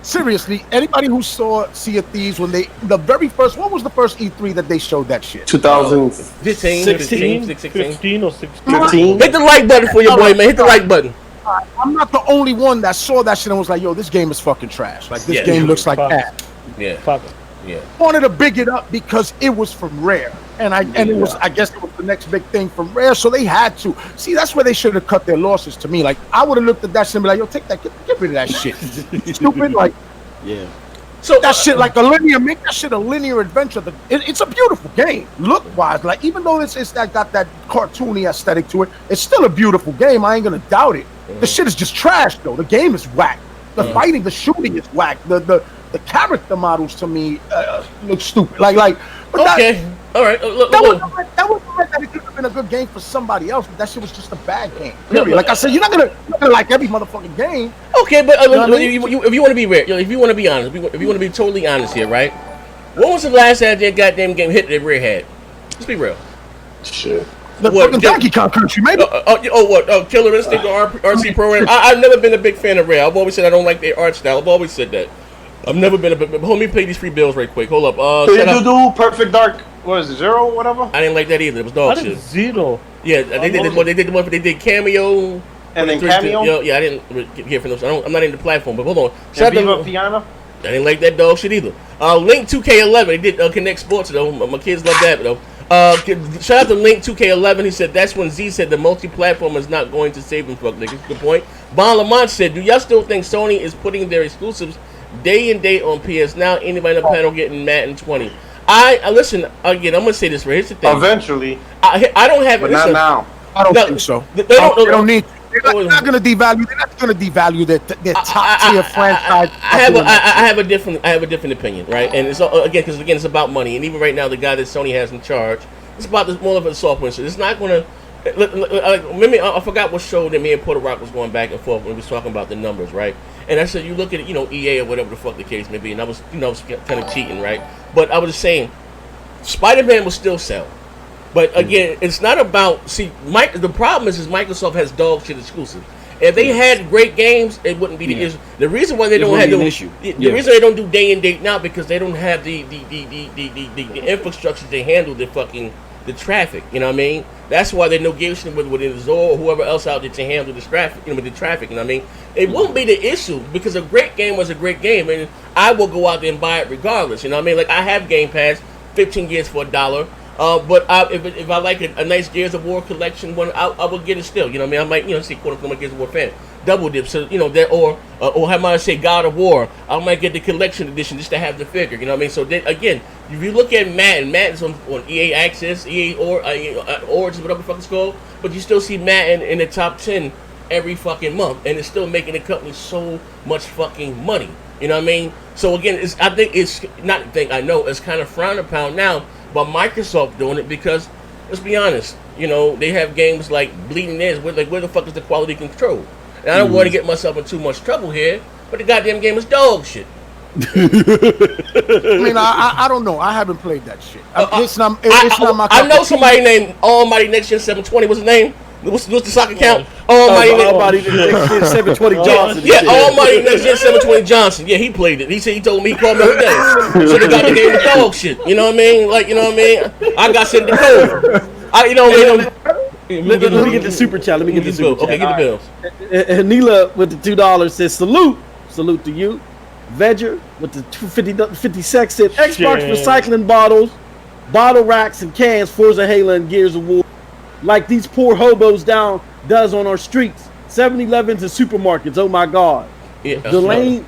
seriously? Anybody who saw Sea of Thieves when what was the first E3 that they showed that shit? 2015, 15 or 16. 15. Hit the like button for your boy, man. Hit the like button. I'm not the only one that saw that shit and was like, yo, this game is fucking trash. Like, this game looks like that. Yeah. Fuck it. Yeah. Wanted to big it up because it was from Rare. I guess it was the next big thing from Rare, so they had to. See, that's where they should have cut their losses to me. Like, I would have looked at that shit and be like, yo, take that, get rid of that shit. Stupid, yeah. So that shit, make that shit a linear adventure. It's a beautiful game, look-wise. Like, even though it's got that cartoony aesthetic to it, it's still a beautiful game. I ain't gonna doubt it. The shit is just trash, though. The game is whack. The fighting, the shooting is whack. The character models to me look stupid. Okay. All right. That was that it could have been a good game for somebody else, but that shit was just a bad game. Period. Like I said, you're not gonna like every motherfucking game. Okay, but if you want to be real, if you want to be honest, if you want to be totally honest here, right? When was the last time that goddamn game hit that Rare had? Let's be real. Shit. The fucking Donkey Kong Country, maybe. Killer Instinct or RC Program? I've never been a big fan of Rare. I've always said I don't like their art style. I've always said that. I've never been a big. Homie, pay these free bills right quick. Hold up. Do Perfect Dark. What is it, 0, whatever? I didn't like that either. It was dog shit. 0. Yeah, they did the one. They did Cameo. And then Cameo. Yeah, I didn't hear from those. I'm not in the platform, but hold on. Viva Piano. I didn't like that dog shit either. Link 2K11. They did Connect Sports though. My kids love that though. Shout out to Link 2K11. He said that's when Z said the multi-platform is not going to save him. Fuck niggas. Good point. Bon Lamont said, do y'all still think Sony is putting their exclusives day and date on PS Now? Anybody in the panel getting Madden 20? I listen again. I'm gonna say this right. Here's the thing. Eventually, I don't have. But not now. I don't think so. They don't need. They're not going to devalue. They're not going to devalue their top tier franchise. I have a different opinion, right? And it's again it's about money. And even right now, the guy that Sony has in charge, it's about this more of a software. So it's not going to. I forgot what show that me and Porter Rock was going back and forth when we was talking about the numbers, right? And I said, you look at EA or whatever the fuck the case may be, and I was kind of cheating, right? But I was just saying, Spider-Man will still sell. But again, it's not about the problem is Microsoft has dog shit exclusives. If they had great games, it wouldn't be the issue. The reason why they don't have the reason they don't do day and date now because they don't have the infrastructure to handle the traffic. You know what I mean? That's why they're negotiating with Zor or whoever else out there to handle the traffic. With the traffic. You know what I mean? It wouldn't be the issue because a great game was a great game, and I will go out there and buy it regardless. You know what I mean? Like I have Game Pass, 15 years for $1. But if I like a nice Gears of War collection one, I will get it still. You know what I mean? I might say quote unquote Gears of War fan, double dip. So that or how might I say God of War? I might get the collection edition just to have the figure. You know what I mean? So then, again, if you look at Madden's on EA Access, EA Origins, whatever the fuck it's called, but you still see Madden in the top 10 every fucking month, and it's still making the company so much fucking money. You know what I mean? So again, I know it's kind of frowned upon now. But Microsoft doing it because, let's be honest, they have games like Bleeding Edge. Where the fuck is the quality control? And I don't want to get myself in too much trouble here, but the goddamn game is dog shit. I mean, I don't know. I haven't played that shit. It's not my. I know somebody named Almighty Next Gen 720. What's his name? What's the soccer count? Almighty Next Gen 720 Johnson. Yeah, Almighty Next Gen 720 Johnson. Yeah, he played it. He told me he called me every day. So they got the game with dog shit. You know what I mean? Like, you know what I mean? I got sent the code. Let me get the super chat. Okay, get the bills. Hanila with the $2 says salute to you. Vedger with the 50 cents said Xbox recycling bottles, bottle racks and cans, Forza Halo and Gears of War, like these poor hobos does on our streets. 7-Elevens and supermarkets. Oh my God. Yeah, Delane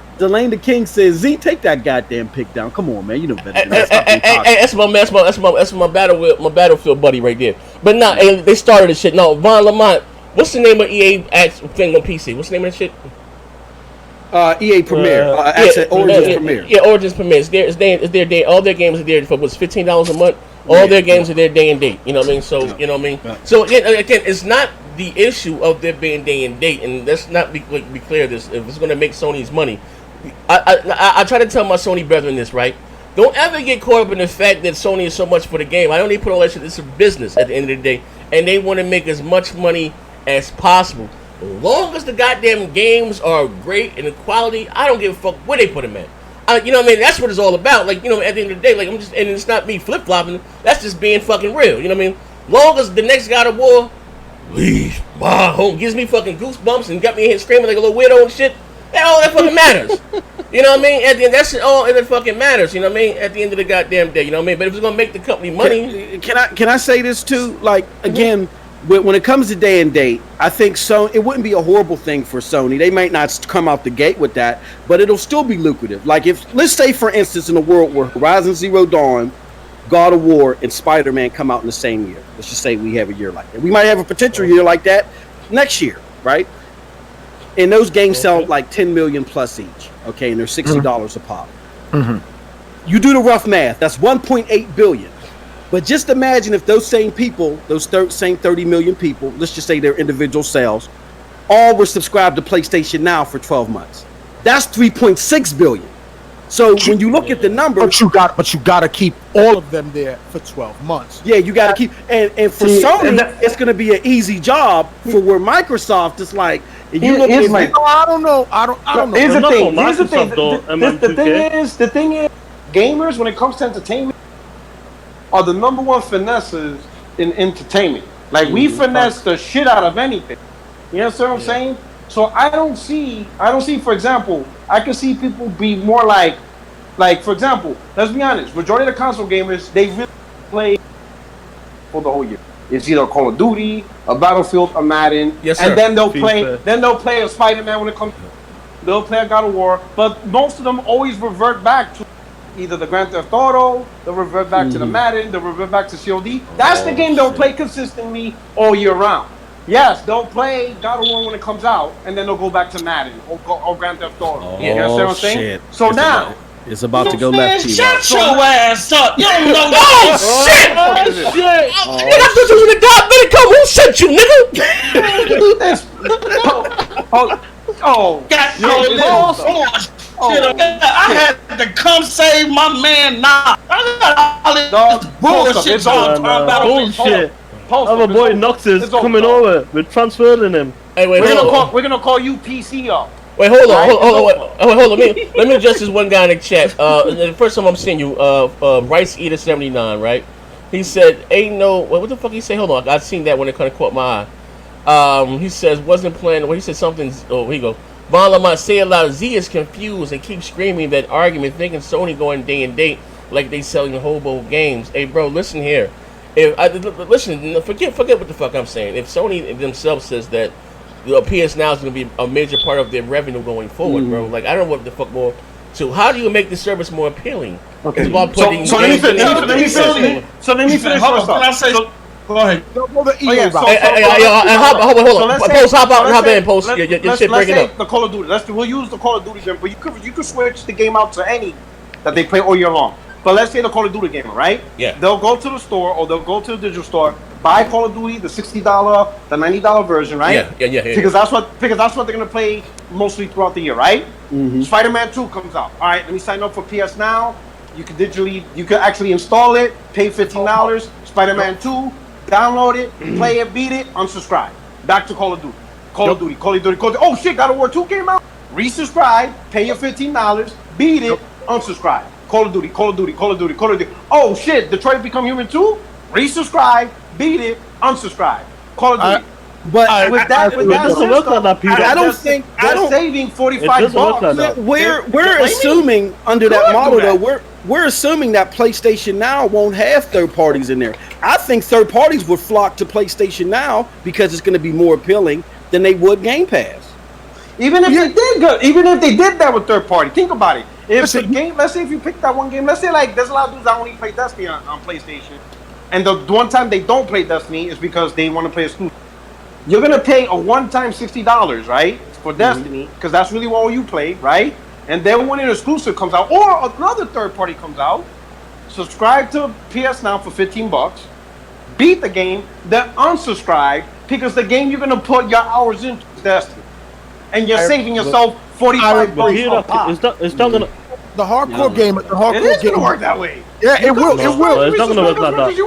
the King says, Z, take that goddamn pick down. Come on, man. You know better. That's my Battlefield buddy right there. But nah, they started this shit. No, Von Lamont. What's the name of EA thing on PC? What's the name of that shit? EA Premier. Origins Premier. Yeah, Origins Premier. It's their day. All their games are there for $15 a month. All their games are there day and date. You know what I mean? So you know what I mean. So again, it's not the issue of there being day and date, and let's not be clear. This if it's going to make Sony's money, I try to tell my Sony brethren this, right? Don't ever get caught up in the fact that Sony is so much for the game. I don't need to put all that shit. It's a business at the end of the day, and they want to make as much money as possible. As long as the goddamn games are great and the quality, I don't give a fuck where they put them at. You know what I mean? That's what it's all about. Like, at the end of the day, like, and it's not me flip-flopping. That's just being fucking real. You know what I mean? Long as the next God of War, leave my home, gives me fucking goosebumps and got me in here screaming like a little weirdo and shit, all that fucking matters. You know what I mean? At the end, that's all that fucking matters. You know what I mean? At the end of the goddamn day, you know what I mean? But if it's gonna make the company money, can I say this too? Like, again, when it comes to day and date, I think it wouldn't be a horrible thing for Sony. They might not come out the gate with that, but it'll still be lucrative. Like, if let's say, for instance, in a world where Horizon Zero Dawn, God of War, and Spider-Man come out in the same year. Let's just say we have a year like that. We might have a potential year like that next year, right? And those games sell like 10 million plus each, okay? And they're $60 a pop. Mm-hmm. You do the rough math. That's 1.8 billion. But just imagine if those same people, same 30 million people, let's just say their individual sales, all were subscribed to PlayStation Now for 12 months. That's 3.6 billion. So when you look at the numbers, but you got to keep all of them there for 12 months. Yeah, you got to keep, and for Sony, it's going to be an easy job. For where Microsoft is like, you look at I don't know. Here's the thing is, gamers, when it comes to entertainment, are the number one finesses in entertainment. Like, we finesse the shit out of anything. You know what I'm saying? So I don't see, for example, I can see people be more like, for example, let's be honest, majority of the console gamers, they really play for the whole year. It's either Call of Duty, a Battlefield, a Madden, and then they'll play a Spider-Man when it comes. They'll play a God of War, but most of them always revert back to either the Grand Theft Auto, they'll revert back to the Madden, they'll revert back to COD. That's the game they'll play consistently all year round. Yes, they'll play God of War when it comes out, and then they'll go back to Madden or Grand Theft Auto. You know what I'm saying? Shit. So now it's about to go left. Shut your ass up! You don't know. Oh shit! Nigga, I thought you was in the God medical. Who sent you, nigga? Oh, got yo, all it this is, though. bullshit. Oh, I had to come save my man. Nah, I got all this Dog, bullshit it's over. talking about. Bullshit. Post Our up, it's boy over. Knox is It's over, coming dog. over. We're transferring him. Hey, wait, We're gonna call you PC up. Wait, hold on. Let me address this one guy in the chat. The first time I'm seeing you, Rice Eater 79, right? He said, "Ain't no what the fuck he say? Hold on, I seen that when it kind of caught my eye." He says, "Wasn't planning." Well, he said something. Oh, here you go. Von Lamont say a lot of Z is confused and keeps screaming that argument, thinking Sony going day and date like they selling hobo games. Hey, bro, listen here. Listen, forget what the fuck I'm saying. If Sony themselves says that the PS Now is going to be a major part of their revenue going forward, bro. Like, I don't know what the fuck more. So, how do you make the service more appealing? Okay. It's about putting. So let me finish. Hold on, can I say? Go ahead. Go the Oh, yeah, EA route. Hold on. Post, hop out and hop in. Post. Your shit breaking up. The Call of Duty. We'll use the Call of Duty game, but you could switch the game out to any that they play all year long. But let's say the Call of Duty gamer, right? Yeah. They'll go to the store or they'll go to the digital store, buy Call of Duty, the $60, the $90 version, right? Yeah. Because that's what they're gonna play mostly throughout the year, right? Mm-hmm. Spider-Man 2 comes out. All right, let me sign up for PS Now. You can actually install it, pay $15. Spider-Man 2, download it, play it, beat it, unsubscribe. Back to Call of Duty. Call of Duty. Oh shit, God of War 2 came out. Resubscribe, pay your $15, beat it, unsubscribe. Call of Duty. Oh shit, Detroit Become Human 2? Resubscribe, beat it, unsubscribe. Call of Duty. But with that doesn't work like that, Peter. I don't think they're saving It $45. doesn't work like that. we're assuming under that model though we're assuming that PlayStation Now won't have third parties in there. I think third parties would flock to PlayStation Now because it's going to be more appealing than they would Game Pass. Even if they did that with third party, think about it. If the game, let's say if you pick that one game, let's say like there's a lot of dudes that only play Destiny on PlayStation, and the one time they don't play Destiny is because they want to play exclusive. You're gonna pay a one-time $60, right, for Destiny, because that's really all you play, right? And then when an exclusive comes out or another third party comes out, subscribe to PS Now for $15, beat the game, then unsubscribe because the game you're gonna put your hours into is Destiny, and you're saving yourself $45. It's not gonna. The hardcore game. It is gonna work that way. Yeah, it will. It will. It's not gonna work like that.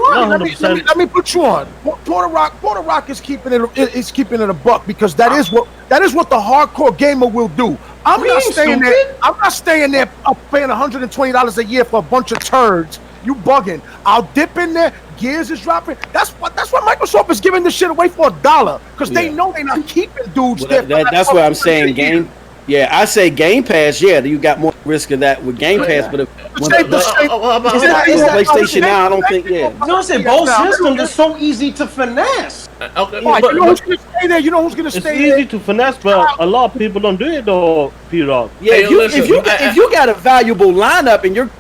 Let me put you on. Puerto Rock is keeping it a buck because that is what the hardcore gamer will do. I'm not staying there paying $120 a year for a bunch of turds. You bugging. I'll dip in there. Gears is dropping. That's why Microsoft is giving this shit away for $1 because they know they're not keeping dudes there. That's what I'm saying. Game. Yeah, I say Game Pass. Yeah, you got more risk of that with Game Pass, but PlayStation Now, I don't think. Yeah, you know what I'm saying? Both systems are so easy to finesse. Okay, you know who's gonna stay there? You know who's gonna stay there? It's easy to finesse, but a lot of people don't do it though, P-Rock. Yeah, if you got a valuable lineup and you're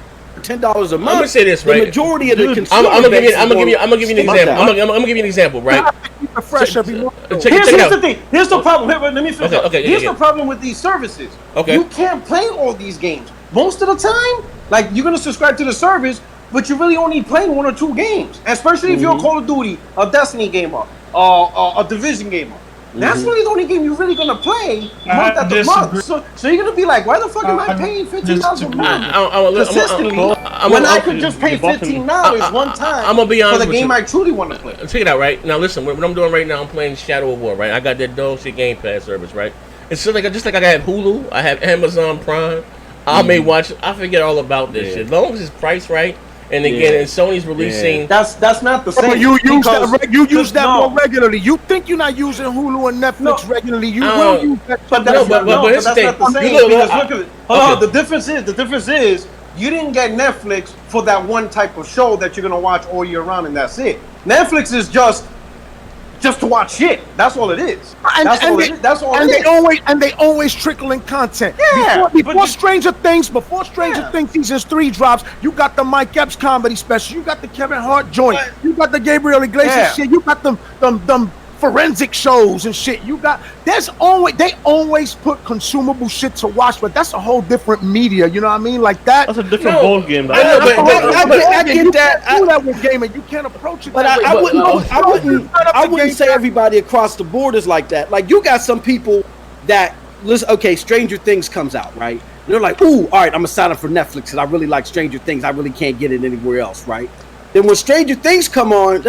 $10 a month, I'm gonna say this, right? The majority of the consumer I'm gonna give you an example. I'm gonna give you an example, right? Fresh every month. Here's the thing. Here's the problem. Let me finish. Here's the problem with these services. Okay. You can't play all these games. Most of the time, like you're gonna subscribe to the service, but you're really only playing one or two games. Especially if you're a Call of Duty, a Destiny gamer, a Division gamer. That's really the only game you're really gonna play month after month. So you're gonna be like, why the fuck am I paying $15 a month consistently when I could just pay $15 one time I'm gonna be honest for the game I truly want to play? Check it out, right? Now listen, what I'm doing right now, I'm playing Shadow of War, right? I got that dog shit Game Pass service, right? It's just like I have Hulu, I have Amazon Prime. I may watch. I forget all about this shit. As long as it's priced right. And again, and Sony's releasing. That's not the same. But you use that more regularly. You think you're not using Hulu and Netflix regularly? You will use that. But that's not the same. Because look at it. Hold on. The difference is you didn't get Netflix for that one type of show that you're gonna watch all year round, and that's it. Netflix is just to watch shit. That's all it is. They always trickle in content. Yeah. Before Stranger Things season 3 drops, you got the Mike Epps comedy special. You got the Kevin Hart joint. You got the Gabriel Iglesias shit. You got them forensic shows and shit. They always put consumable shit to watch, but that's a whole different media. You know what I mean? Like that. That's a different ball game. I get that. You do that with gaming. You can't approach it. But I wouldn't say everybody across the board is like that. Like you got some people that listen. Okay, Stranger Things comes out, right? They're like, ooh, all right, I'm gonna sign up for Netflix because I really like Stranger Things. I really can't get it anywhere else, right? Then when Stranger Things come off,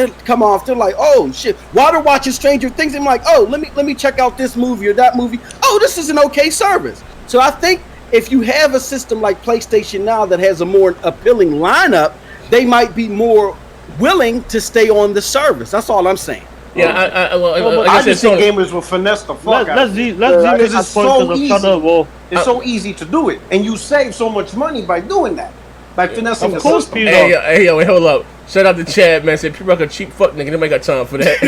they're like, oh shit. While they're watching Stranger Things, I'm like, oh, let me check out this movie or that movie. Oh, this is an okay service. So I think if you have a system like PlayStation now that has a more appealing lineup, they might be more willing to stay on the service. That's all I'm saying. Yeah, I just think gamers will finesse the fuck out. Let's it's so easy. It's so easy to do it, and you save so much money by doing that, by finessing the system. Hey, yo, hold up. Shout out to Chad, man. Said people like a cheap fuck nigga. Nobody got time for that.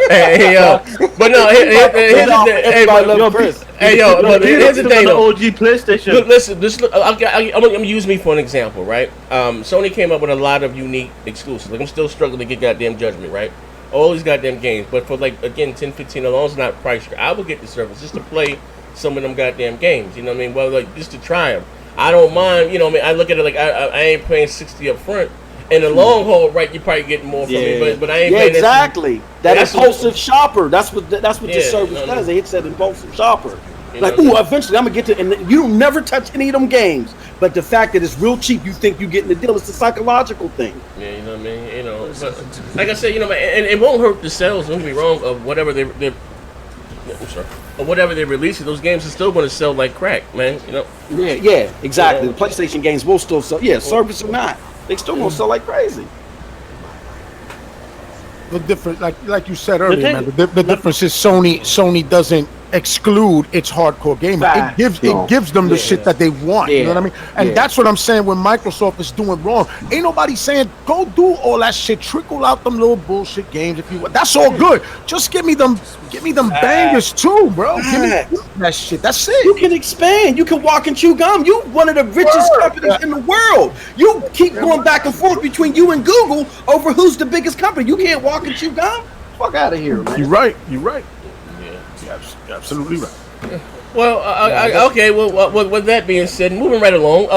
Hey, yo. But no, here's the thing. Though. OG PlayStation. Look, listen. I'm gonna use me for an example, right? Sony came up with a lot of unique exclusives. Like I'm still struggling to get goddamn Judgment, right? All these goddamn games, but for like again 10, 15 alone, it's not priced. I would get the service just to play some of them goddamn games. You know what I mean? Well, like just to try them. I don't mind. You know what I mean? I look at it like I ain't paying $60 up front. In the long haul, right? You're probably getting more from me, but I ain't. Yeah, exactly. That impulsive shopper. That's what this service does. It hits that impulsive shopper. Like, ooh, eventually I'm gonna get to, and you never touch any of them games. But the fact that it's real cheap, you think you're getting the deal. It's a psychological thing. Yeah, you know what I mean. You know, but like I said, you know, and it won't hurt the sales. Don't get me wrong. Of whatever they're I'm sorry. Or whatever they're releasing, those games are still going to sell like crack, man. You know. Yeah, exactly. The PlayStation games will still sell. Yeah, service or not, they still gonna sell like crazy. The difference, like you said earlier, man. The difference is Sony doesn't exclude its hardcore gamer. It gives them the shit that they want. You know what I mean? And that's what I'm saying. When Microsoft is doing wrong, ain't nobody saying go do all that shit. Trickle out them little bullshit games if you want. That's all good. Just give me them bangers too, bro. Give me that shit. That's it. You can expand. You can walk and chew gum. You one of the richest companies in the world. You keep going back and forth between you and Google over who's the biggest company. You can't walk and chew gum. Fuck out of here, man. You're right. Yeah, absolutely right. Well, okay. Well, with that being said, moving right along,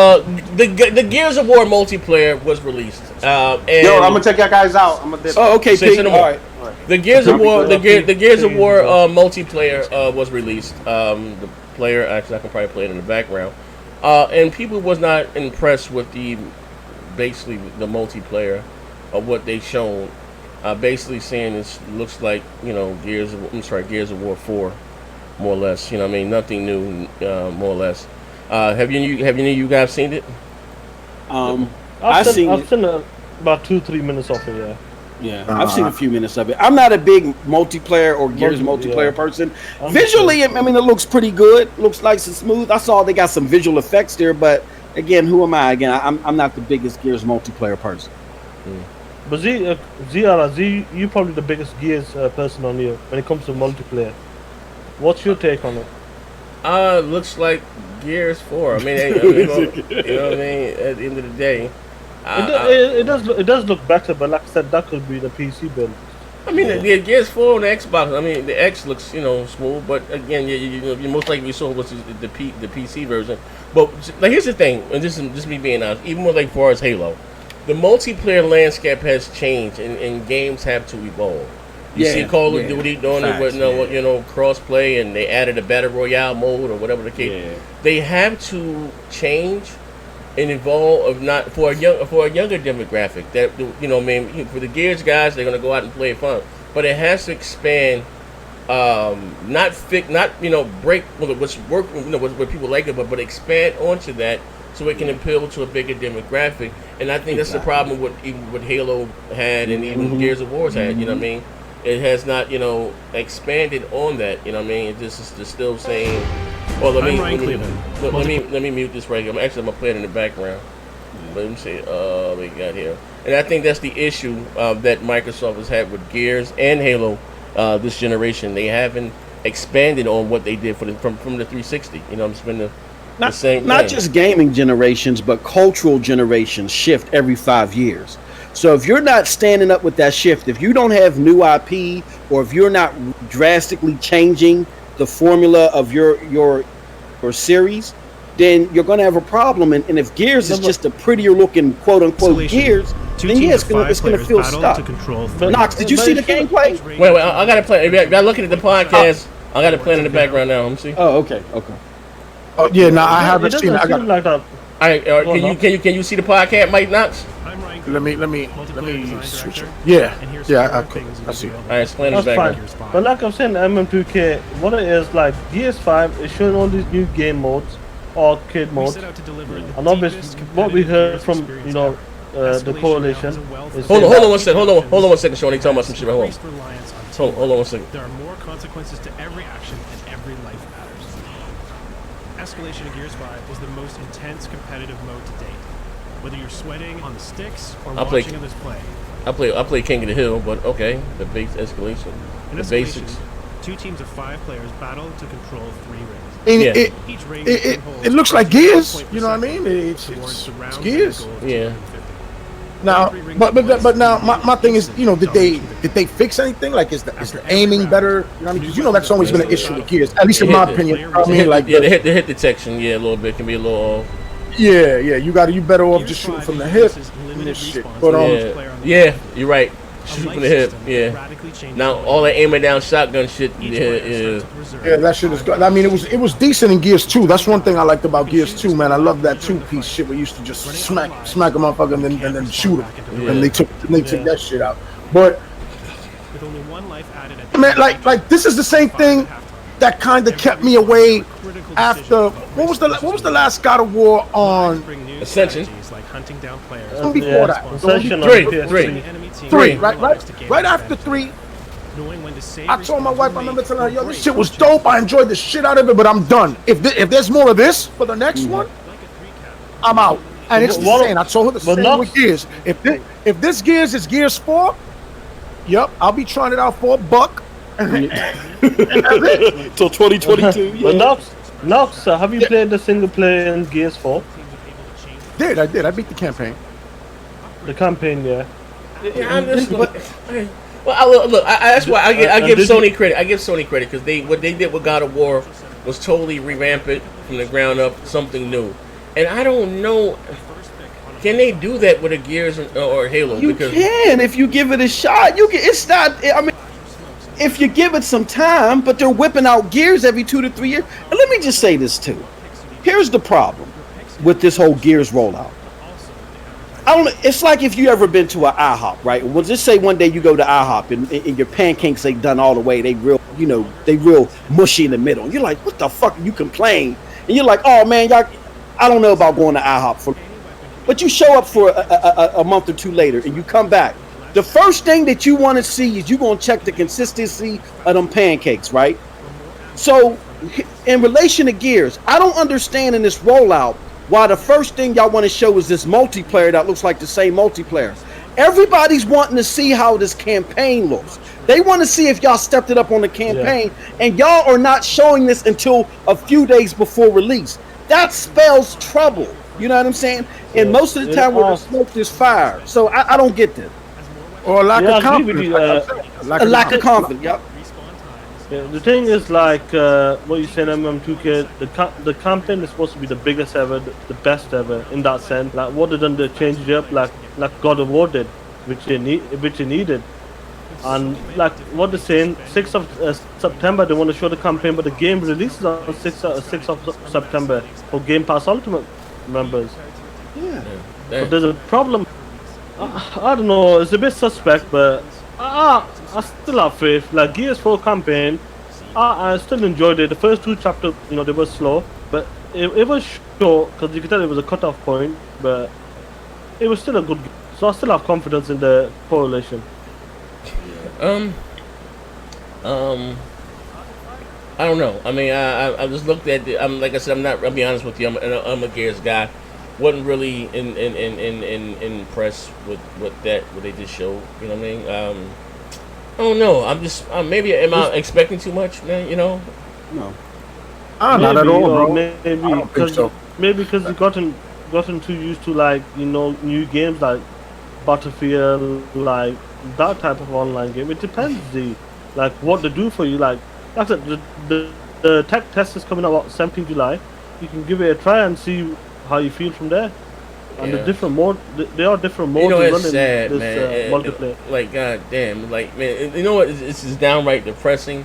the Gears of War multiplayer was released. And yo, I'm gonna take y'all guys out. I'm gonna. Oh, okay. All right. The Gears of War, the Gears of War multiplayer was released. The player, actually, I can probably play it in the background. And people was not impressed with basically the multiplayer of what they shown. Basically saying it looks like, you know, Gears of War 4, more or less. You know what I mean? Nothing new, more or less. Have you guys seen it? I've seen about 2-3 minutes of it. Yeah, I've seen a few minutes of it. I'm not a big multiplayer or Gears multiplayer person. Visually, I mean, it looks pretty good. Looks nice and smooth. I saw they got some visual effects there, but again, who am I? Again, I'm not the biggest Gears multiplayer person. But you're probably the biggest Gears person on here when it comes to multiplayer. What's your take on it? Looks like Gears 4. I mean, you know what I mean? At the end of the day, it does look better, but like I said, that could be the PC build. I mean, the Gears 4 on the Xbox. I mean, the X looks, you know, smooth, but again, you most likely saw was the PC version. But like, here's the thing, and this is me being honest. Even with like far as Halo, the multiplayer landscape has changed, and games have to evolve. You see Call of Duty doing it with cross-play, and they added a Battle Royale mode or whatever the case. Yeah. They have to change and evolve for a younger demographic. That, you know, I mean, for the Gears guys, they're gonna go out and play fun, but it has to expand. Break what's work, what people like it, but expand onto that. So it can appeal to a bigger demographic, and I think that's the problem with Halo had, and even Gears of War had. You know what I mean? It has not, expanded on that. You know what I mean? It's still saying. Well, let me mute this right here. I'm gonna play it in the background. Let me see. What we got here, and I think that's the issue that Microsoft has had with Gears and Halo this generation. They haven't expanded on what they did from the 360. You know, I'm spending. Not just gaming generations, but cultural generations shift every 5 years. So if you're not standing up with that shift, if you don't have new IP, or if you're not drastically changing the formula of your series, then you're going to have a problem. And if Gears is just a prettier looking quote unquote Gears, then it's going to feel stuck. Knox, did you see the gameplay? Wait, I got to play. If you're looking at the podcast. I got it playing in the background now. Let me see. Oh, okay. Oh yeah, no, I haven't seen it. I got. Like that. All right, can you see the podcast, Mike Knox? Let me switch it. Yeah, I see it. All right, explain the That's background. fine. But like I'm saying, MM2K, what it is like, GS5 is showing all these new game modes, arcade modes, and obviously what we heard from the coalition. Is Hold on one second, Sean. He talking about some shit. Hold on 1 second. There are more consequences to every action and every life matters. Escalation in Gears 5 is the most intense competitive mode to date. Whether you're sweating on the sticks or watching others play. I play King of the Hill, but okay, the base escalation, in the escalation, basics. 2 teams of 5 players battle to control 3 rings. Each ring It looks like Gears. You know what I mean? It's Gears. Yeah. Now, but now my thing is, did they fix anything? Like, is the aiming better? You know what I mean? Because that's always been an issue with Gears, at least in my opinion. I mean, like, the hit detection, a little bit can be a little off. Yeah, you better off just shooting from the hip and this shit. But you're right. Shooting from the hip, Now all that aiming down shotgun shit, yeah, that shit is good. I mean, it was decent in Gears 2. That's one thing I liked about Gears 2, man. I love that 2-piece shit. We used to just smack a motherfucker and then shoot him, and they took that shit out. But man, like this is the same thing that kind of kept me away after what was the last God of War on Ascension? Before that, three, right after 3. I told my wife, I remember telling her, yo, this shit was dope. I enjoyed the shit out of it, but I'm done. If there's more of this for the next one, I'm out. And it's the same. I told her the same with Gears. If this Gears is Gears 4, yep, I'll be trying it out for $1. Till 2022. But Nox, have you played the single player in Gears 4? I did. I beat the campaign. The campaign, yeah. Well, look, that's why I give Sony credit. I give Sony credit because what they did with God of War was totally revamp it from the ground up, something new. And I don't know, can they do that with a Gears or Halo? You can if you give it a shot. You can. It's not. I mean, if you give it some time, but they're whipping out Gears every 2 to 3 years. And let me just say this too. Here's the problem with this whole Gears rollout. It's like if you ever been to an IHOP, right? Well, just say one day you go to IHOP and your pancakes ain't done all the way. They real mushy in the middle. And you're like, what the fuck? You complain, and you're like, oh man, y'all, I don't know about going to IHOP but you show up for a month or 2 later and you come back. The first thing that you want to see is you're going to check the consistency of them pancakes, right? So in relation to Gears, I don't understand in this rollout why the first thing y'all want to show is this multiplayer that looks like the same multiplayer. Everybody's wanting to see how this campaign looks. They want to see if y'all stepped it up on the campaign, and y'all are not showing this until a few days before release. That spells trouble. You know what I'm saying? And most of the time where the smoke is fire. So I don't get that. Or a lack of confidence. A lack of confidence, yep. Yeah, the thing is, like what you said, MM2K, the campaign is supposed to be the biggest ever, the best ever in that sense. Like what they done, they changed it up, like God of War did, which they needed. And like what they're saying, 6th of September they want to show the campaign, but the game releases on 6th of September for Game Pass Ultimate members. Yeah. But there's a problem. I don't know. It's a bit suspect, but I still have faith. Like Gears 4 campaign, I still enjoyed it. The first 2 chapters, they were slow, but it was short because you could tell it was a cut-off point. But it was still a good game. So I still have confidence in the coalition. I don't know. I mean, I just looked at it. Like I said, I'll be honest with you. I'm a Gears guy. Wasn't really impressed with what they just showed. You know what I mean? I don't know. I'm just maybe am I expecting too much, man? No. Not at all, bro. Maybe I don't think so. Maybe because you gotten too used to new games like Battlefield, like that type of online game. It depends what they do for you. Like I said, the tech test is coming out 17th July. You can give it a try and see how you feel from there. And the different mode, there are different modes. It's sad, man. Multiplayer. Like, god damn, like, man, you know what? It's just downright depressing.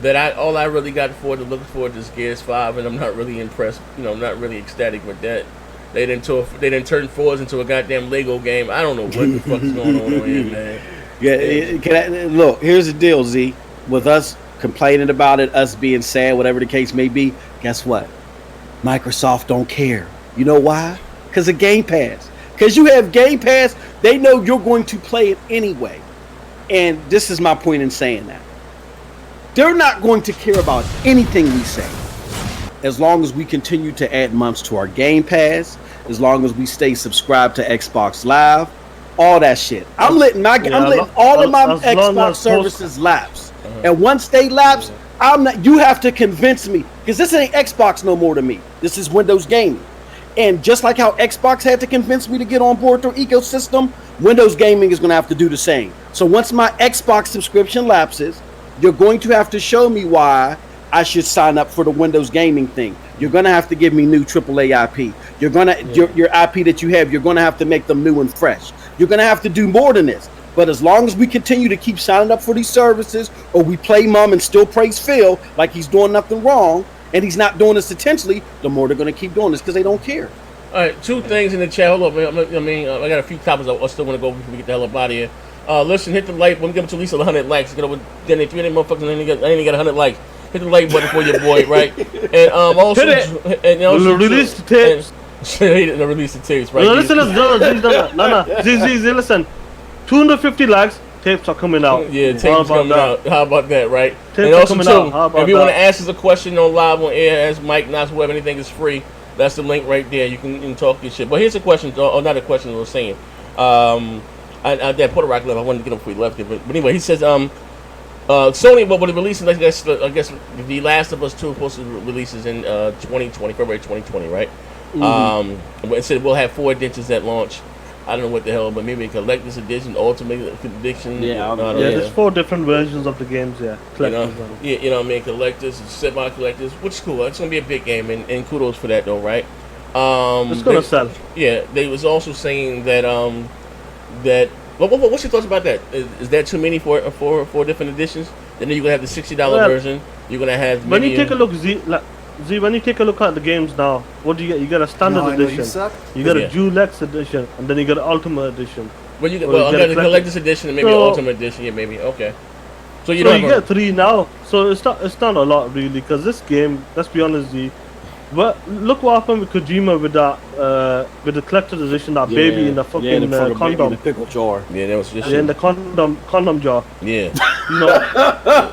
that all I really got to look forward to is Gears 5, and I'm not really impressed. I'm not really ecstatic with that. They didn't turn Forza into a goddamn Lego game. I don't know what the fuck is going on here, man. Yeah, look, here's the deal, Z. With us complaining about it, us being sad, whatever the case may be, guess what? Microsoft don't care. You know why? Because of Game Pass. Because you have Game Pass, they know you're going to play it anyway. And this is my point in saying that. They're not going to care about anything we say. As long as we continue to add months to our Game Pass, as long as we stay subscribed to Xbox Live, all that shit. I'm letting all of my Xbox services lapse. And once they lapse, you have to convince me, because this ain't Xbox no more to me. This is Windows Gaming. And just like how Xbox had to convince me to get on board their ecosystem, Windows Gaming is going to have to do the same. So once my Xbox subscription lapses, you're going to have to show me why I should sign up for the Windows Gaming thing. You're going to have to give me new AAA IP. You're going to your IP that you have, you're going to have to make them new and fresh. You're going to have to do more than this. But as long as we continue to keep signing up for these services, or we play mom and still praise Phil like he's doing nothing wrong, and he's not doing this intentionally, the more they're going to keep doing this because they don't care. All right, 2 things in the chat. Hold up, I got a few topics I still want to go before we get the hell up out of here. Listen, hit the like. We'll get to at least 100 likes. Get over. Then 300 motherfuckers. I ain't got 100 likes. Hit the like button for your boy, right? And also, release the tapes. Release the tapes, right? No, listen. Listen. 250 likes. Tapes are coming out. Yeah, tapes coming out. How about that, right? Tapes and also, coming too, out. How about if you want to ask us a question on live on air, ask Mike, Nas, web, anything is free. That's the link right there. You can talk your shit. But here's a question, or not a question. I was saying, that Puerto Rock left. I wanted to get him before he left it, but anyway, he says, Sony, what will release? I guess The Last of Us 2 supposed to releases in 2020, February 2020, right? It said we'll have 4 editions at launch. I don't know what the hell, but maybe a collector's edition, ultimate edition. There's 4 different versions of the games. Yeah, you know what I mean. Collectors, semi-collectors, which is cool. It's gonna be a big game, and kudos for that, though, right? It's gonna sell. Yeah, they was also saying that what's your thoughts about that? Is that too many for 4 different editions? And then you're gonna have the $60 version. You're gonna have when you take a look, when you take a look at the games now, what do you get? You get a standard edition, you get a Deluxe edition, and then you get an Ultimate edition. Well, I got the collector's edition and maybe an Ultimate edition. Yeah, maybe. Okay. So you get 3 now. So it's not a lot really, because this game, let's be honest, look what happened with Kojima with the collector's edition, that baby in the fucking condom, in the pickle jar. Yeah, that was just in the condom jar. Yeah.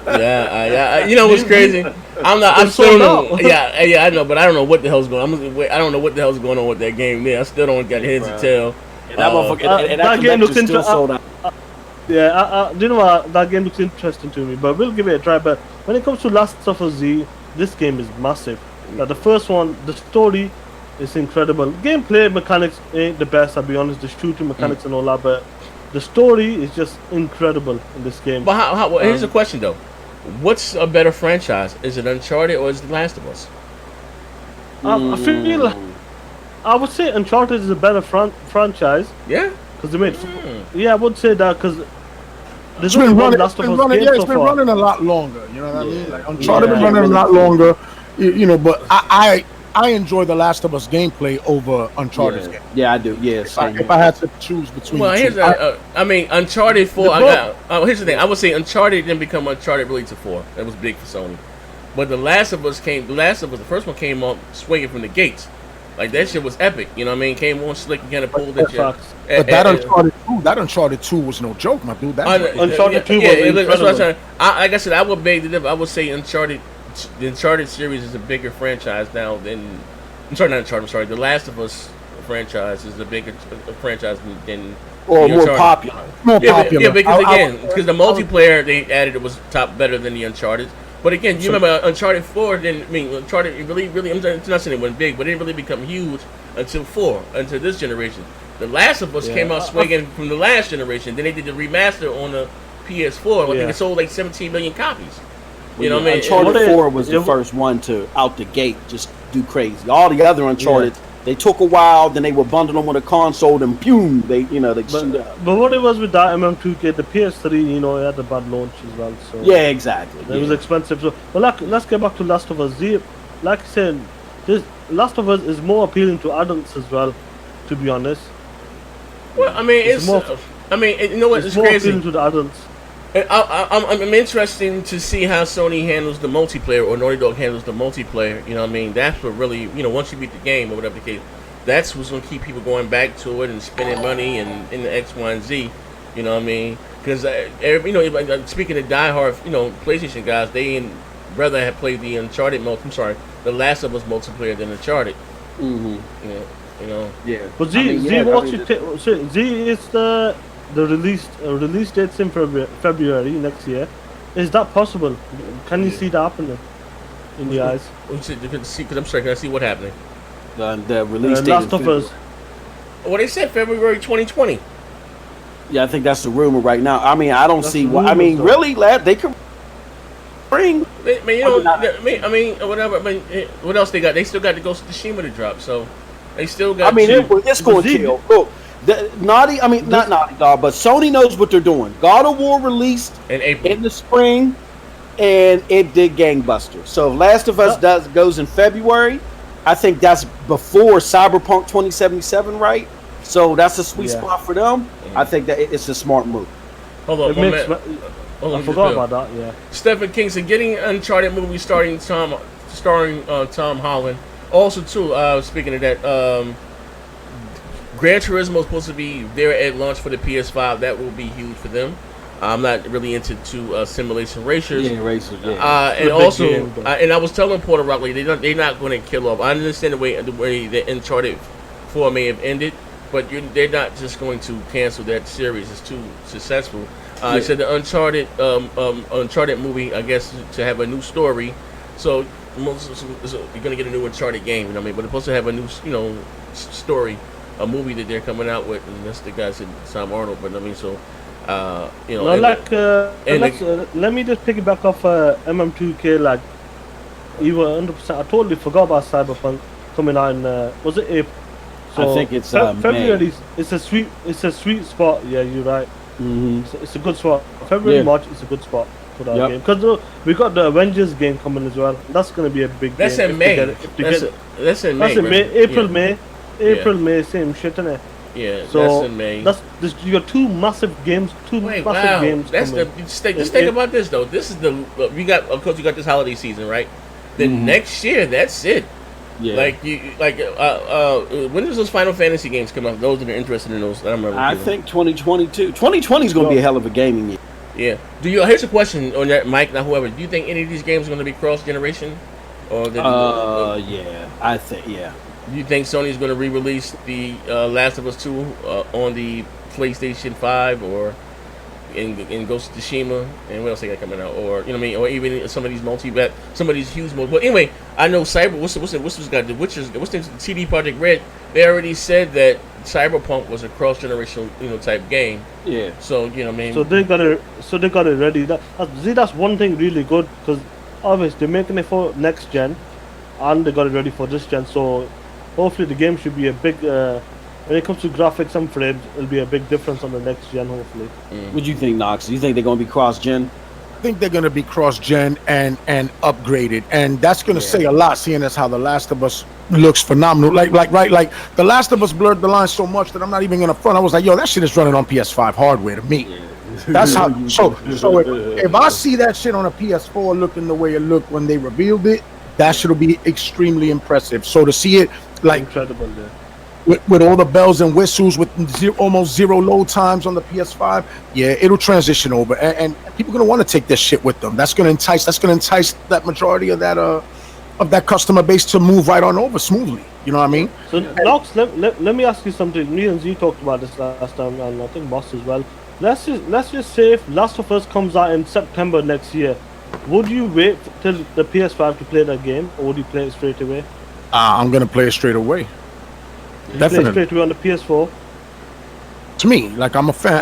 Yeah. You know what's crazy? I'm still know. Yeah, I know, but I don't know what the hell's going on. I don't know what the hell's going on with that game. Yeah, I still don't got heads to tell. And that motherfucker, that game looks still sold out. You know what? That game looks interesting to me, but we'll give it a try. But when it comes to Last of Us Z, this game is massive. Now, the first one, the story is incredible. Gameplay mechanics ain't the best, I'll be honest. The shooting mechanics and all that, but the story is just incredible in this game. But here's a question though: what's a better franchise? Is it Uncharted or is it The Last of Us? I feel I would say Uncharted is a better franchise. Yeah, because they made. Yeah, I would say that because. It's been running a lot longer. You know what I mean? Like Uncharted been running a lot longer. You know, but I enjoy The Last of Us gameplay over Uncharted's game. Yeah, I do. Yeah, if I had to choose between the two. I mean, Uncharted 4. Here's the thing. I would say Uncharted didn't become Uncharted really to 4. That was big for Sony. But The Last of Us, the first one came on swinging from the gates. Like, that shit was epic. You know what I mean? Came on slick and kind of pulled that shit. But that Uncharted 2 was no joke, my dude. Uncharted 2 was incredible. That's what I'm saying. Like I said, I would beg the difference. I would say the Uncharted series is a bigger franchise now than... The Last of Us franchise is a bigger franchise than... Or more popular. Yeah, because the multiplayer they added was better than the Uncharted. But again, you remember Uncharted 4 didn't... I mean, Uncharted really... I'm not saying it went big, but it didn't really become huge until this generation. The Last of Us came out swinging from the last generation. Then they did the remaster on the PS4. I think it sold like 17 million copies. You know what I mean? Uncharted 4 was the first one to, out the gate, just do crazy. All the other Uncharted They took a while, then they were bundling them with a console, then boom, they shoot up. But what it was with that MM2K, the PS3, it had a bad launch as well. So yeah, exactly. It was expensive. So, let's get back to Last of Us. Like I said, this Last of Us is more appealing to adults as well. To be honest. Well, I mean, it's more. You know what? It's more crazy. appealing to the adults. I'm interested to see how Sony handles the multiplayer or Naughty Dog handles the multiplayer. You know what I mean? That's what really, once you beat the game or whatever the case, that's what's going to keep people going back to it and spending money and in the X, Y, and Z. You know what I mean? Because, speaking of diehard, PlayStation guys, they rather have played the the Last of Us multiplayer than Uncharted. Mm-hmm. Yeah. But Z is the release date's in February next year. Is that possible? Can you see that happening in your eyes? Because I'm sorry, can I see what happening? The release date. Last of Us. Well, they said February 2020. Yeah, I think that's the rumor right now. I mean, I don't see what. I mean, really, lad, they could bring. Whatever. What else they got? They still got the Ghost of Tsushima to drop, so they still got. It's going to kill. Look. Not Naughty Dog, but Sony knows what they're doing. God of War released in the spring, and it did gangbusters. So if Last of Us goes in February, I think that's before Cyberpunk 2077, right? So that's a sweet spot for them. I think that it's a smart move. Hold on, I forgot about that. Yeah. Stephen King said getting Uncharted movie starring Tom Holland. Also, too, speaking of that. Gran Turismo is supposed to be there at launch for the PS5. That will be huge for them. I'm not really into simulation racers. Yeah, racers. And also, and I was telling Porter Rockley, they're not going to kill off. I understand the way the Uncharted 4 may have ended, but they're not just going to cancel that series. It's too successful. I said the Uncharted movie, I guess, to have a new story. So you're going to get a new Uncharted game. You know what I mean? But it's supposed to have a new, story. A movie that they're coming out with, and that's the guy said Sam Arnold. But I mean, so let me just pick it back off MM2K. Like, you were 100%. I totally forgot about Cyberpunk coming out in was it April? So I think it's February. May. It's a sweet spot. Yeah, you're right. Mm-hmm. It's a good spot. February, March is a good spot for that game because we got the Avengers game coming as well. That's gonna be a big. That's game in May. That's in May. April, May. May, same shit, innit? Yeah, so that's in May. You got two massive games. Games. That's just think about this though. This is of course you got this holiday season, right? Then next year, that's it. Yeah. When does those Final Fantasy games come out? Those that are interested in those, I think 2022. 2020 is going to be a hell of a gaming year. Yeah. Here's a question on that, Mike. Now, whoever, do you think any of these games are going to be cross generation? Yeah, I think Do you think Sony's going to re-release the Last of Us 2 on the PlayStation 5 or in Ghost of Tsushima? And what else they got coming out? Or or even some of these some of these huge But anyway, I know what's got the Witcher's, what's the CD Projekt Red? They already said that Cyberpunk was a cross-generational type game. Yeah. So So they got it ready. That's one thing really good because obviously they're making it for next gen, and they got it ready for this gen. So hopefully the game should be a big. When it comes to graphics and frames, it'll be a big difference on the next gen. Hopefully. What do you think, Knox? Do you think they're going to be cross-gen? I think they're going to be cross-gen and upgraded, and that's going to say a lot, seeing as how The Last of Us looks phenomenal. Like The Last of Us blurred the line so much that I'm not even going to front. I was like, yo, that shit is running on PS5 hardware to me. Yeah. That's how. So if I see that shit on a PS4 looking the way it looked when they revealed it, that shit will be extremely impressive. So to see it incredible, yeah. With all the bells and whistles, with almost zero load times on the PS5, it'll transition over, and people are gonna want to take this shit with them. That's gonna entice that majority of that customer base to move right on over smoothly. You know what I mean? So, Knox, let me ask you something. Me and Z talked about this last time, and I think Boss as well. Let's just say if Last of Us comes out in September next year, would you wait till the PS5 to play that game, or would you play it straight away? I'm gonna play it straight away. Definitely. Play straight away on the PS4. To me, like I'm a fan.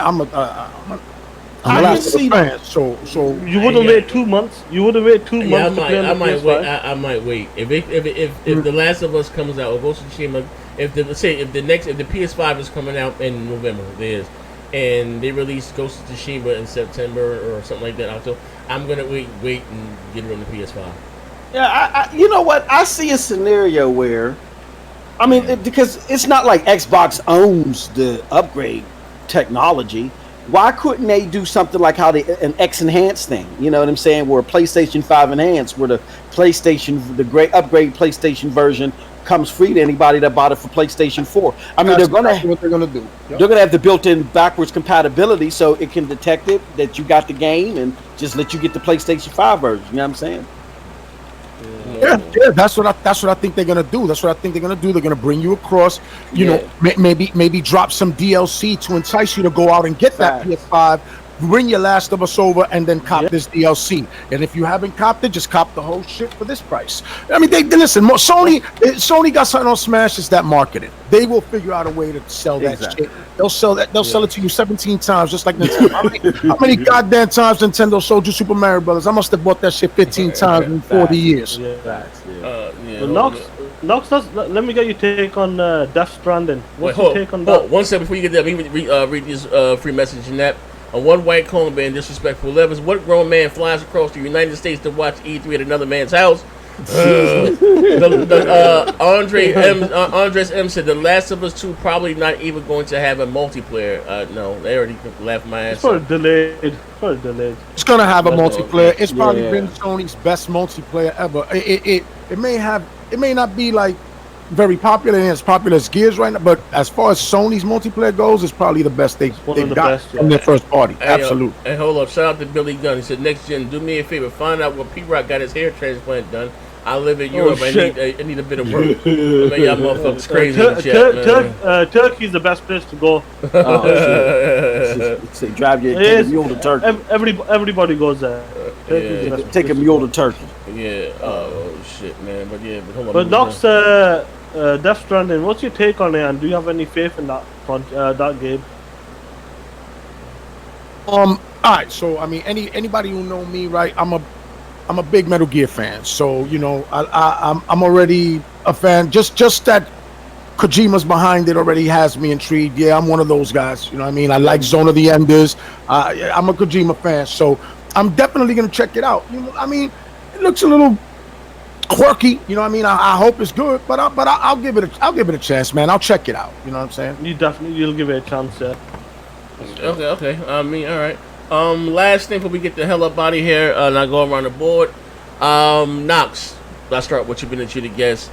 I'm the last of the fans, so you wouldn't wait 2 months. You wouldn't wait 2 months to play on the PS5. Wait. I might wait. If The Last of Us comes out, or Ghost of Tsushima, if the PS5 is coming out in November, and they release Ghost of Tsushima in September or something like that, October, I'm gonna wait and get it on the PS5. Yeah, you know what? I see a scenario where, I mean, because it's not like Xbox owns the upgrade technology. Why couldn't they do something like how an X enhanced thing? You know what I'm saying? Where PlayStation 5 enhanced, where the great upgrade PlayStation version comes free to anybody that bought it for PlayStation 4. I mean, what they're gonna do. Yep. They're gonna have the built-in backwards compatibility, so it can detect it that you got the game and just let you get the PlayStation 5 version. You know what I'm saying? Yeah, that's what I think they're gonna do. They're gonna bring you across. You know, maybe drop some DLC to entice you to go out and get that PS5. Bring your Last of Us over and then cop this DLC. And if you haven't copped it, just cop the whole shit for this price. I mean, they listen. Sony got something on Smash. Is that marketing? They will figure out a way to sell that shit. They'll sell that. They'll sell it to you 17 times, just like Nintendo. How many goddamn times Nintendo sold you Super Mario Brothers? I must have bought that shit 15 times in 40 years. Nox, let me get your take on Death Stranding. What's your take on that? 1 second before you get that, let me read this free message in that. One white colon being disrespectful levels. What grown man flies across the United States to watch E3 at another man's house? Andres M said The Last of Us 2 probably not even going to have a multiplayer. No, they already laughed my ass. It's probably delayed. It's gonna have a multiplayer. It's probably been Sony's best multiplayer ever. It may not be like very popular and as popular as Gears right now, but as far as Sony's multiplayer goes, it's probably the best they've got from their first party. Absolutely. Hey, hold up! Shout out to Billy Gunn. He said, "Next gen, do me a favor, find out where P-Rock got his hair transplant done. I live in Europe. I need a bit of work. I mean, y'all motherfuckers crazy. Turkey's the best place to go. Take a mule to Turkey. Everybody goes there. Take a mule to Turkey. Yeah. Oh shit, man. But hold on. But Nox, Death Stranding. What's your take on it? And do you have any faith in that game? All right. So I mean, anybody who know me, right? I'm a big Metal Gear fan, so you know I'm already a fan. Just that Kojima's behind it already has me intrigued. Yeah, I'm one of those guys. You know what I mean? I like Zone of the Enders. I'm a Kojima fan, so I'm definitely gonna check it out. You know, I mean, it looks a little quirky. You know what I mean? I hope it's good, but I'll give it a chance, man. I'll check it out. You know what I'm saying? You'll give it a chance, yeah. Okay. I mean, all right. Last thing before we get the hell up out of here, and I go around the board. Knox, let's start with you, being that you're the guest.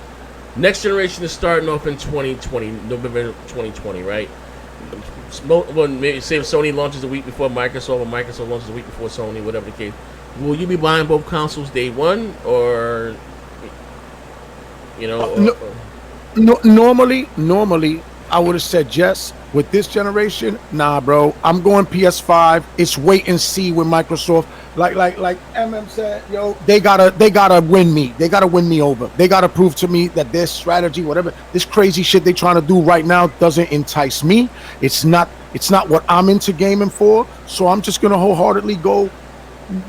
Next generation is starting off in 2020, November 2020, right? Well, maybe say if Sony launches a week before Microsoft, or Microsoft launches a week before Sony, whatever the case. Will you be buying both consoles day one, or you know? Normally, I would have said yes. With this generation, nah, bro. I'm going PS5. It's wait and see with Microsoft. Like MM said, yo, they gotta win me. They gotta win me over. They gotta prove to me that their strategy, whatever this crazy shit they trying to do right now, doesn't entice me. It's not what I'm into gaming for. So I'm just gonna wholeheartedly go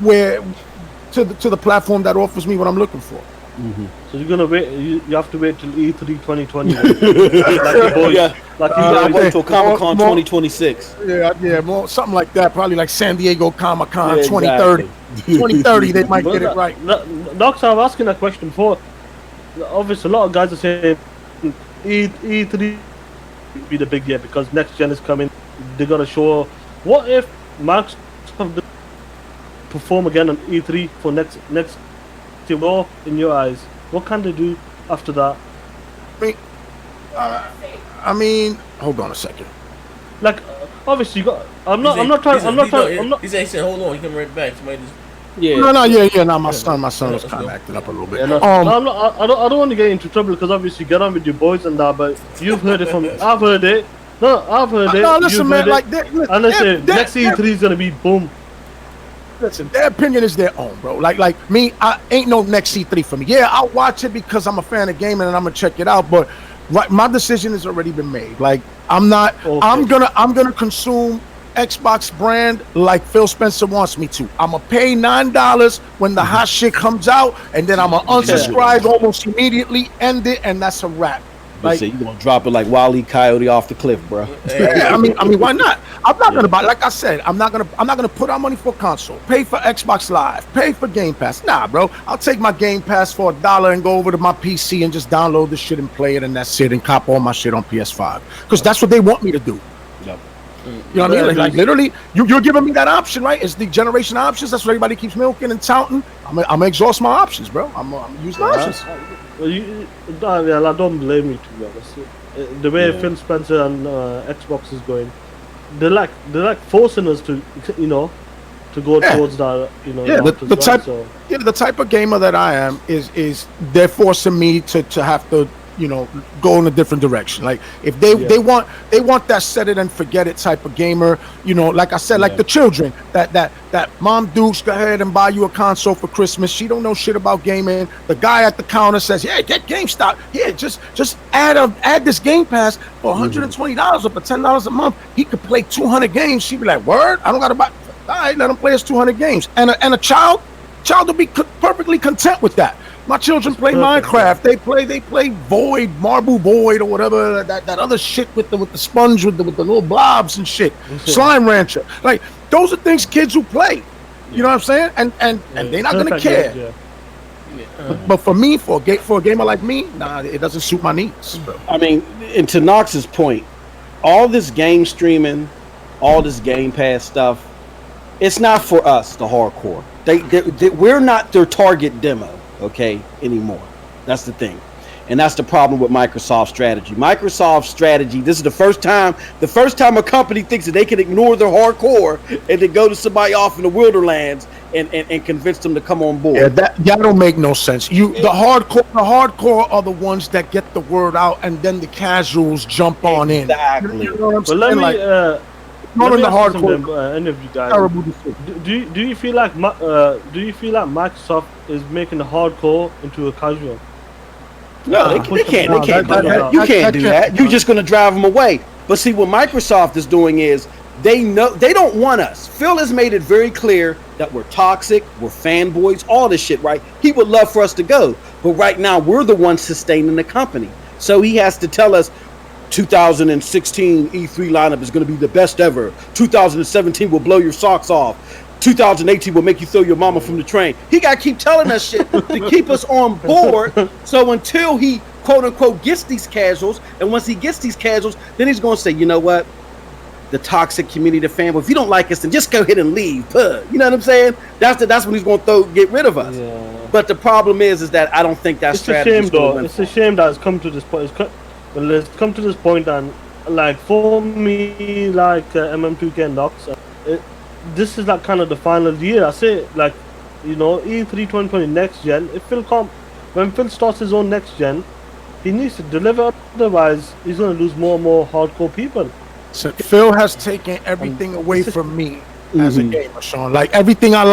to the platform that offers me what I'm looking for. Mm-hmm. So you're gonna wait. You have to wait till E3 2020. Like the boys. Like you gotta wait till Comic Con 2026. Yeah, more something like that. Probably like San Diego Comic Con 2030. 2030, they might get it right. Nox, I was asking a question before. Obviously, a lot of guys are saying E3 be the big year because next gen is coming. They're gonna show. What if Microsoft perform again on E3 for next? More in your eyes, what can they do after that? I mean, hold on a second. Like, obviously, you got. He said, hold on. He come right back. Somebody just. Yeah. No. My son was kind of acting up a little bit. Yeah, I don't want to get into trouble because obviously get on with your boys and that. But you've heard it from. I've heard it. No, I've heard it. No, listen, man. Like, and listen, next E3 is gonna be boom. Listen, their opinion is their own, bro. Like me, I ain't no next C3 for me. Yeah, I'll watch it because I'm a fan of gaming and I'm gonna check it out. But my decision has already been made. Like I'm not. Okay. I'm gonna consume Xbox brand like Phil Spencer wants me to. I'm going to pay $9 when the hot shit comes out, and then I'm going to unsubscribe almost immediately, end it, and that's a wrap. Like, so you gonna drop it like Wile E. Coyote off the cliff, bro? Yeah, I mean, why not? I'm not gonna buy. Like I said, I'm not gonna put out money for a console. Pay for Xbox Live. Pay for Game Pass. Nah, bro. I'll take my Game Pass for $1 and go over to my PC and just download the shit and play it, and that's it. And cop all my shit on PS5 because that's what they want me to do. Yep. You know what I mean? Like literally, you're giving me that option, right? It's the generation options. That's what everybody keeps milking and touting. I'm gonna exhaust my options, bro. I'm using options. Well, I don't blame you, to be honest. The way Phil Spencer and Xbox is going, they're like forcing us to, to go towards that, the type of gamer that I am is they're forcing me to have to, go in a different direction. Like if they want that set it and forget it type of gamer, like I said, like the children that Mom Dukes, go ahead and buy you a console for Christmas. She don't know shit about gaming. The guy at the counter says, yeah, get GameStop. Yeah, just add this Game Pass for $120 or for $10 a month. He could play 200 games. She'd be like, word, I don't gotta buy. All right, let him play his 200 games. And a child will be perfectly content with that. My children play Minecraft. They play Void, Marble Void, or whatever that other shit with the sponge with the little blobs and shit. Slime Rancher. Like those are things kids who play. You know what I'm saying? And they're not gonna care. But for me, for a gamer like me, nah, it doesn't suit my needs. I mean, and to Knox's point, all this game streaming, all this Game Pass stuff, it's not for us, the hardcore. We're not their target demo. Okay, anymore. That's the thing, and that's the problem with Microsoft's strategy. Microsoft's strategy. This is the first time a company thinks that they can ignore their hardcore and then go to somebody off in the Wilderlands and convince them to come on board. Yeah, that don't make no sense. The hardcore are the ones that get the word out, and then the casuals jump on in. Exactly. You know what I'm saying? Let me the hardcore. Any of you guys, do you feel like Microsoft is making the hardcore into a casual? No, they can't do that. You can't do that. You're just going to drive them away. But see, what Microsoft is doing is they know they don't want us. Phil has made it very clear that we're toxic, we're fanboys, all this shit, right? He would love for us to go, but right now we're the ones sustaining the company. So he has to tell us 2016 E3 lineup is going to be the best ever. 2017 will blow your socks off. 2018 will make you throw your mama from the train. He got to keep telling us shit to keep us on board. So until he, quote unquote, gets these casuals, and once he gets these casuals, then he's going to say, you know what? The toxic community, the fanboy, if you don't like us, then just go ahead and leave. You know what I'm saying? That's when he's going to get rid of us. Yeah. But the problem is that I don't think that's strategy. It's a shame, though. It's a shame that it's come to this point. Well, let's come to this point, and like for me, like MM2K and Nox, this is like kind of the final year. I say, like, E3 2020 next gen. When Phil starts his own next gen, he needs to deliver. Otherwise, he's going to lose more and more hardcore people. So Phil has taken everything away from me as a gamer, Sean. Like everything that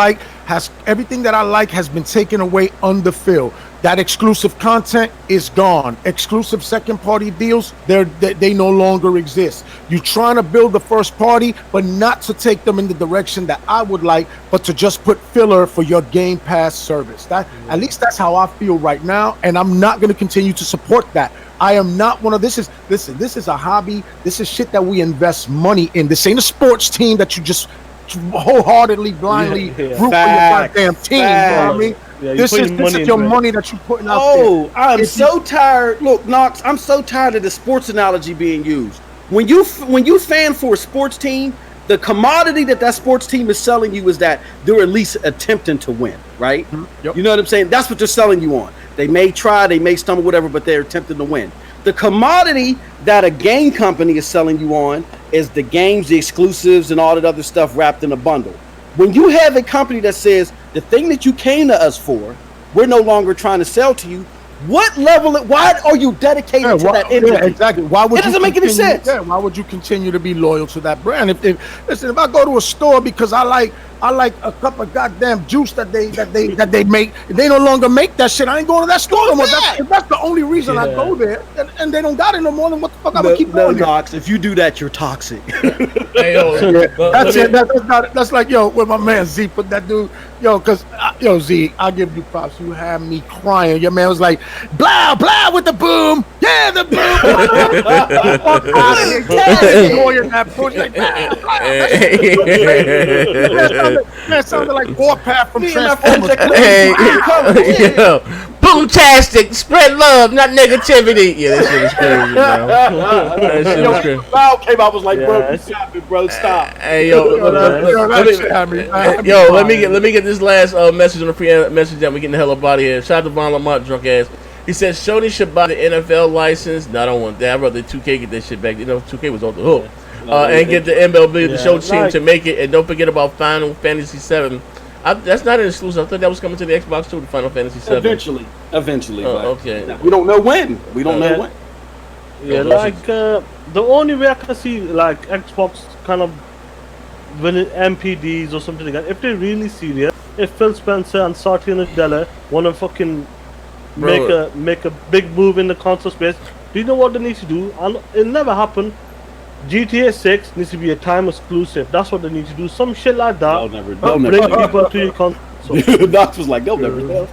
I like has been taken away under Phil. That exclusive content is gone. Exclusive second-party deals, they no longer exist. You're trying to build the first party, but not to take them in the direction that I would like, but to just put filler for your Game Pass service. At least that's how I feel right now, and I'm not going to continue to support that. I am not one of this is a hobby. This is shit that we invest money in. This ain't a sports team that you just wholeheartedly, blindly root for your goddamn team. You know what I mean? Yeah, this is your money that you're putting out there. Oh, I'm so tired. Look, Knox, I'm so tired of the sports analogy being used. When you fan for a sports team, the commodity that sports team is selling you is that they're at least attempting to win, right? Mm-hmm. Yep. You know what I'm saying? That's what they're selling you on. They may try, they may stumble, whatever, but they're attempting to win. The commodity that a game company is selling you on is the games, the exclusives, and all that other stuff wrapped in a bundle. When you have a company that says the thing that you came to us for, we're no longer trying to sell to you, why are you dedicated to that entity? Yeah, exactly. It doesn't make any sense. Yeah, why would you continue to be loyal to that brand? If I go to a store because I like I like a cup of goddamn juice that they make. They no longer make that shit. I ain't going to that store no more. That's the only reason I go there, and they don't got it no more. Then what the fuck? I'm gonna keep going. No, Knox. If you do that, you're toxic. Hey, yo, that's it. That's like, yo, with my man Z put that dude, yo, cause yo Z, I give you props. You had me crying. Your man was like, blah blah with the boom, yeah, the boom. Fuck out of here, going that push like blah, blah. Man, sounded like Warpath from Transformers. Hey, yo, boomtastic, spread love, not negativity. Yeah, that shit was crazy, bro. That shit was crazy. Loud came out, was like, bro, stop it, bro, stop. Hey, yo, let me get this last message on the pre message that we getting the hell up out of here. Shout out to Von Lamont, drunk ass. He said Shoney should buy the NFL license. No, I don't want that. I'd rather 2K get that shit back. You know, 2K was on the hook. And get the MLB, the show team to make it. And don't forget about Final Fantasy 7. That's not an exclusive. I thought that was coming to the Xbox too, the Final Fantasy 7. Eventually. Okay. We don't know when. We don't know when. Yeah, like the only way I can see like Xbox kind of winning MPDs or something like that, if they're really serious, if Phil Spencer and Satya Nadella want to fucking make a big move in the console space, do you know what they need to do? And it'll never happen. GTA 6 needs to be a time exclusive. That's what they need to do. Some shit like that. They'll bring people to your console. Knox was like, they'll never do that.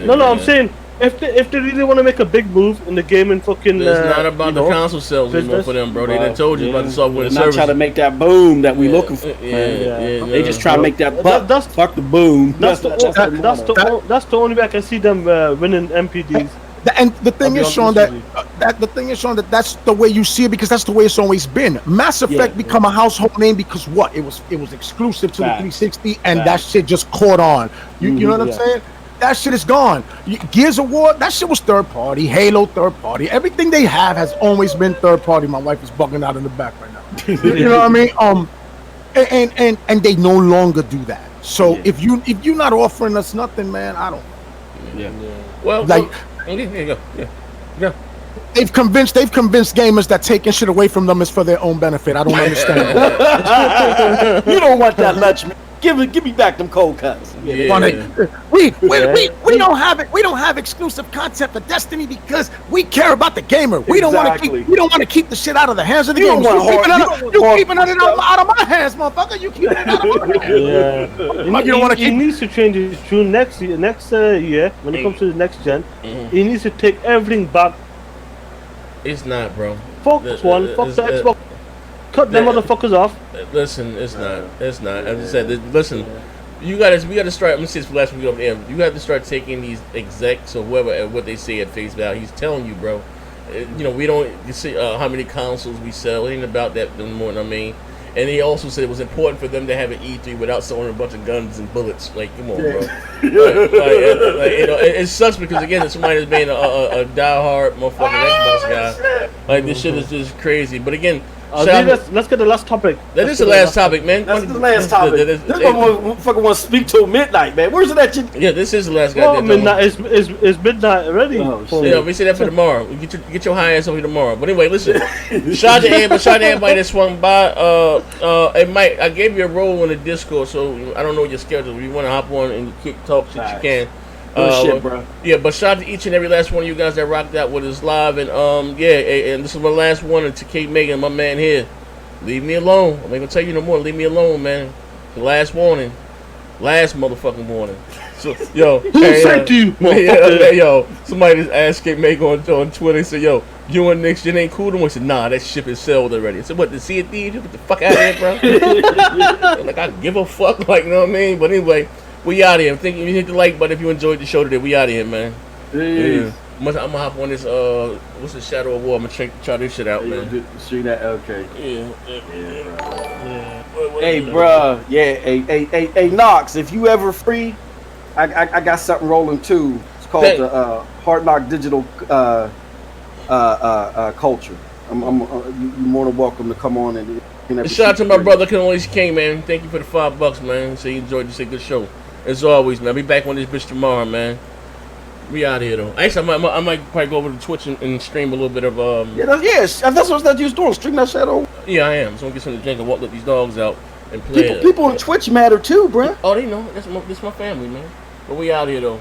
No, I'm saying if they really want to make a big move in the game and fucking. It's not about the console sales anymore for them, bro. They done told you about the software and service. They're not trying to make that boom that we looking for. They just try to make that buck. Fuck the boom. That's the only way I can see them winning MPDs. And the thing is, Sean, that's the way you see it, because that's the way it's always been. Mass Effect become a household name because what? It was exclusive to the 360, and that shit just caught on. You know what I'm saying? That shit is gone. Gears of War, that shit was third party. Halo, third party. Everything they have has always been third party. My wife is bugging out in the back right now. You know what I mean? And they no longer do that. So if you're not offering us nothing, man, I don't. Well, like. Yeah. They've convinced gamers that taking shit away from them is for their own benefit. I don't understand that. You don't want that much. Give me back them cold cuts. We don't have exclusive content for Destiny because we care about the gamer. We don't want to keep the shit out of the hands of the gamer. You keeping it out of my hands, motherfucker. You keeping it out of my hands. You don't want to keep. He needs to change his tune next year when it comes to the next gen. He needs to take everything back. It's not, bro. Fuck the Xbox. Cut them motherfuckers off. Listen, it's not. As I said, listen. We gotta start. Let me say this for last week over there. You have to start taking these execs or whoever at what they say at face value. He's telling you, bro. We don't see how many consoles we sell. It ain't about that anymore. I mean, and he also said it was important for them to have an E3 without selling a bunch of guns and bullets. Like, come on, bro. It sucks because again, it's somebody that's being a diehard motherfucking Xbox guy. Like, this shit is just crazy. But again. Let's get the last topic. That is the last topic, man. That's the last topic. This motherfucker want to speak till midnight, man. Where's that shit? Yeah, this is the last guy. Well, midnight is midnight already. We say that for tomorrow. Get your high ass over here tomorrow. But anyway, listen. Shout out to everybody that swung by. Hey Mike, I gave you a role in the Discord, so I don't know your schedule. If you want to hop on and quick talk shit, you can. Shit, bro. Yeah, but shout out to each and every last one of you guys that rocked out with us live, and and this is my last one, and to Kate Megan, my man here, leave me alone. I'm not gonna tell you no more. Leave me alone, man. The last warning, last motherfucking warning. So, yo, somebody just asked Kate Megan on Twitter. He said, "Yo, you and Nick, shit ain't cool." And I said, "Nah, that ship is sailed already." I said, "What? The Sea of Thieves? Get the fuck out of here, bro." Like, I give a fuck, like, you know what I mean? But anyway. We out of here. You hit the like button if you enjoyed the show today. We out of here, man. Yeah. I'm gonna hop on this. What's the Shadow of War? I'm gonna try this shit out, man. See that? Okay. Yeah. Hey, bro. Yeah. Hey, Knox. If you ever free, I got something rolling too. It's called the Hard Knock Digital Culture. You're more than welcome to come on and. Shout out to my brother Canolese King, man. Thank you for the $5, man. So you enjoyed this. A good show. As always, man. I'll be back on this bitch tomorrow, man. We out here though. Actually, I might probably go over to Twitch and stream a little bit of that's what you was doing. Stream that shadow. Yeah, I am. So I'm gonna get something to drink and walk let these dogs out. and play. People on Twitch matter too, bro. Oh, they know. This my family, man. But we out here though.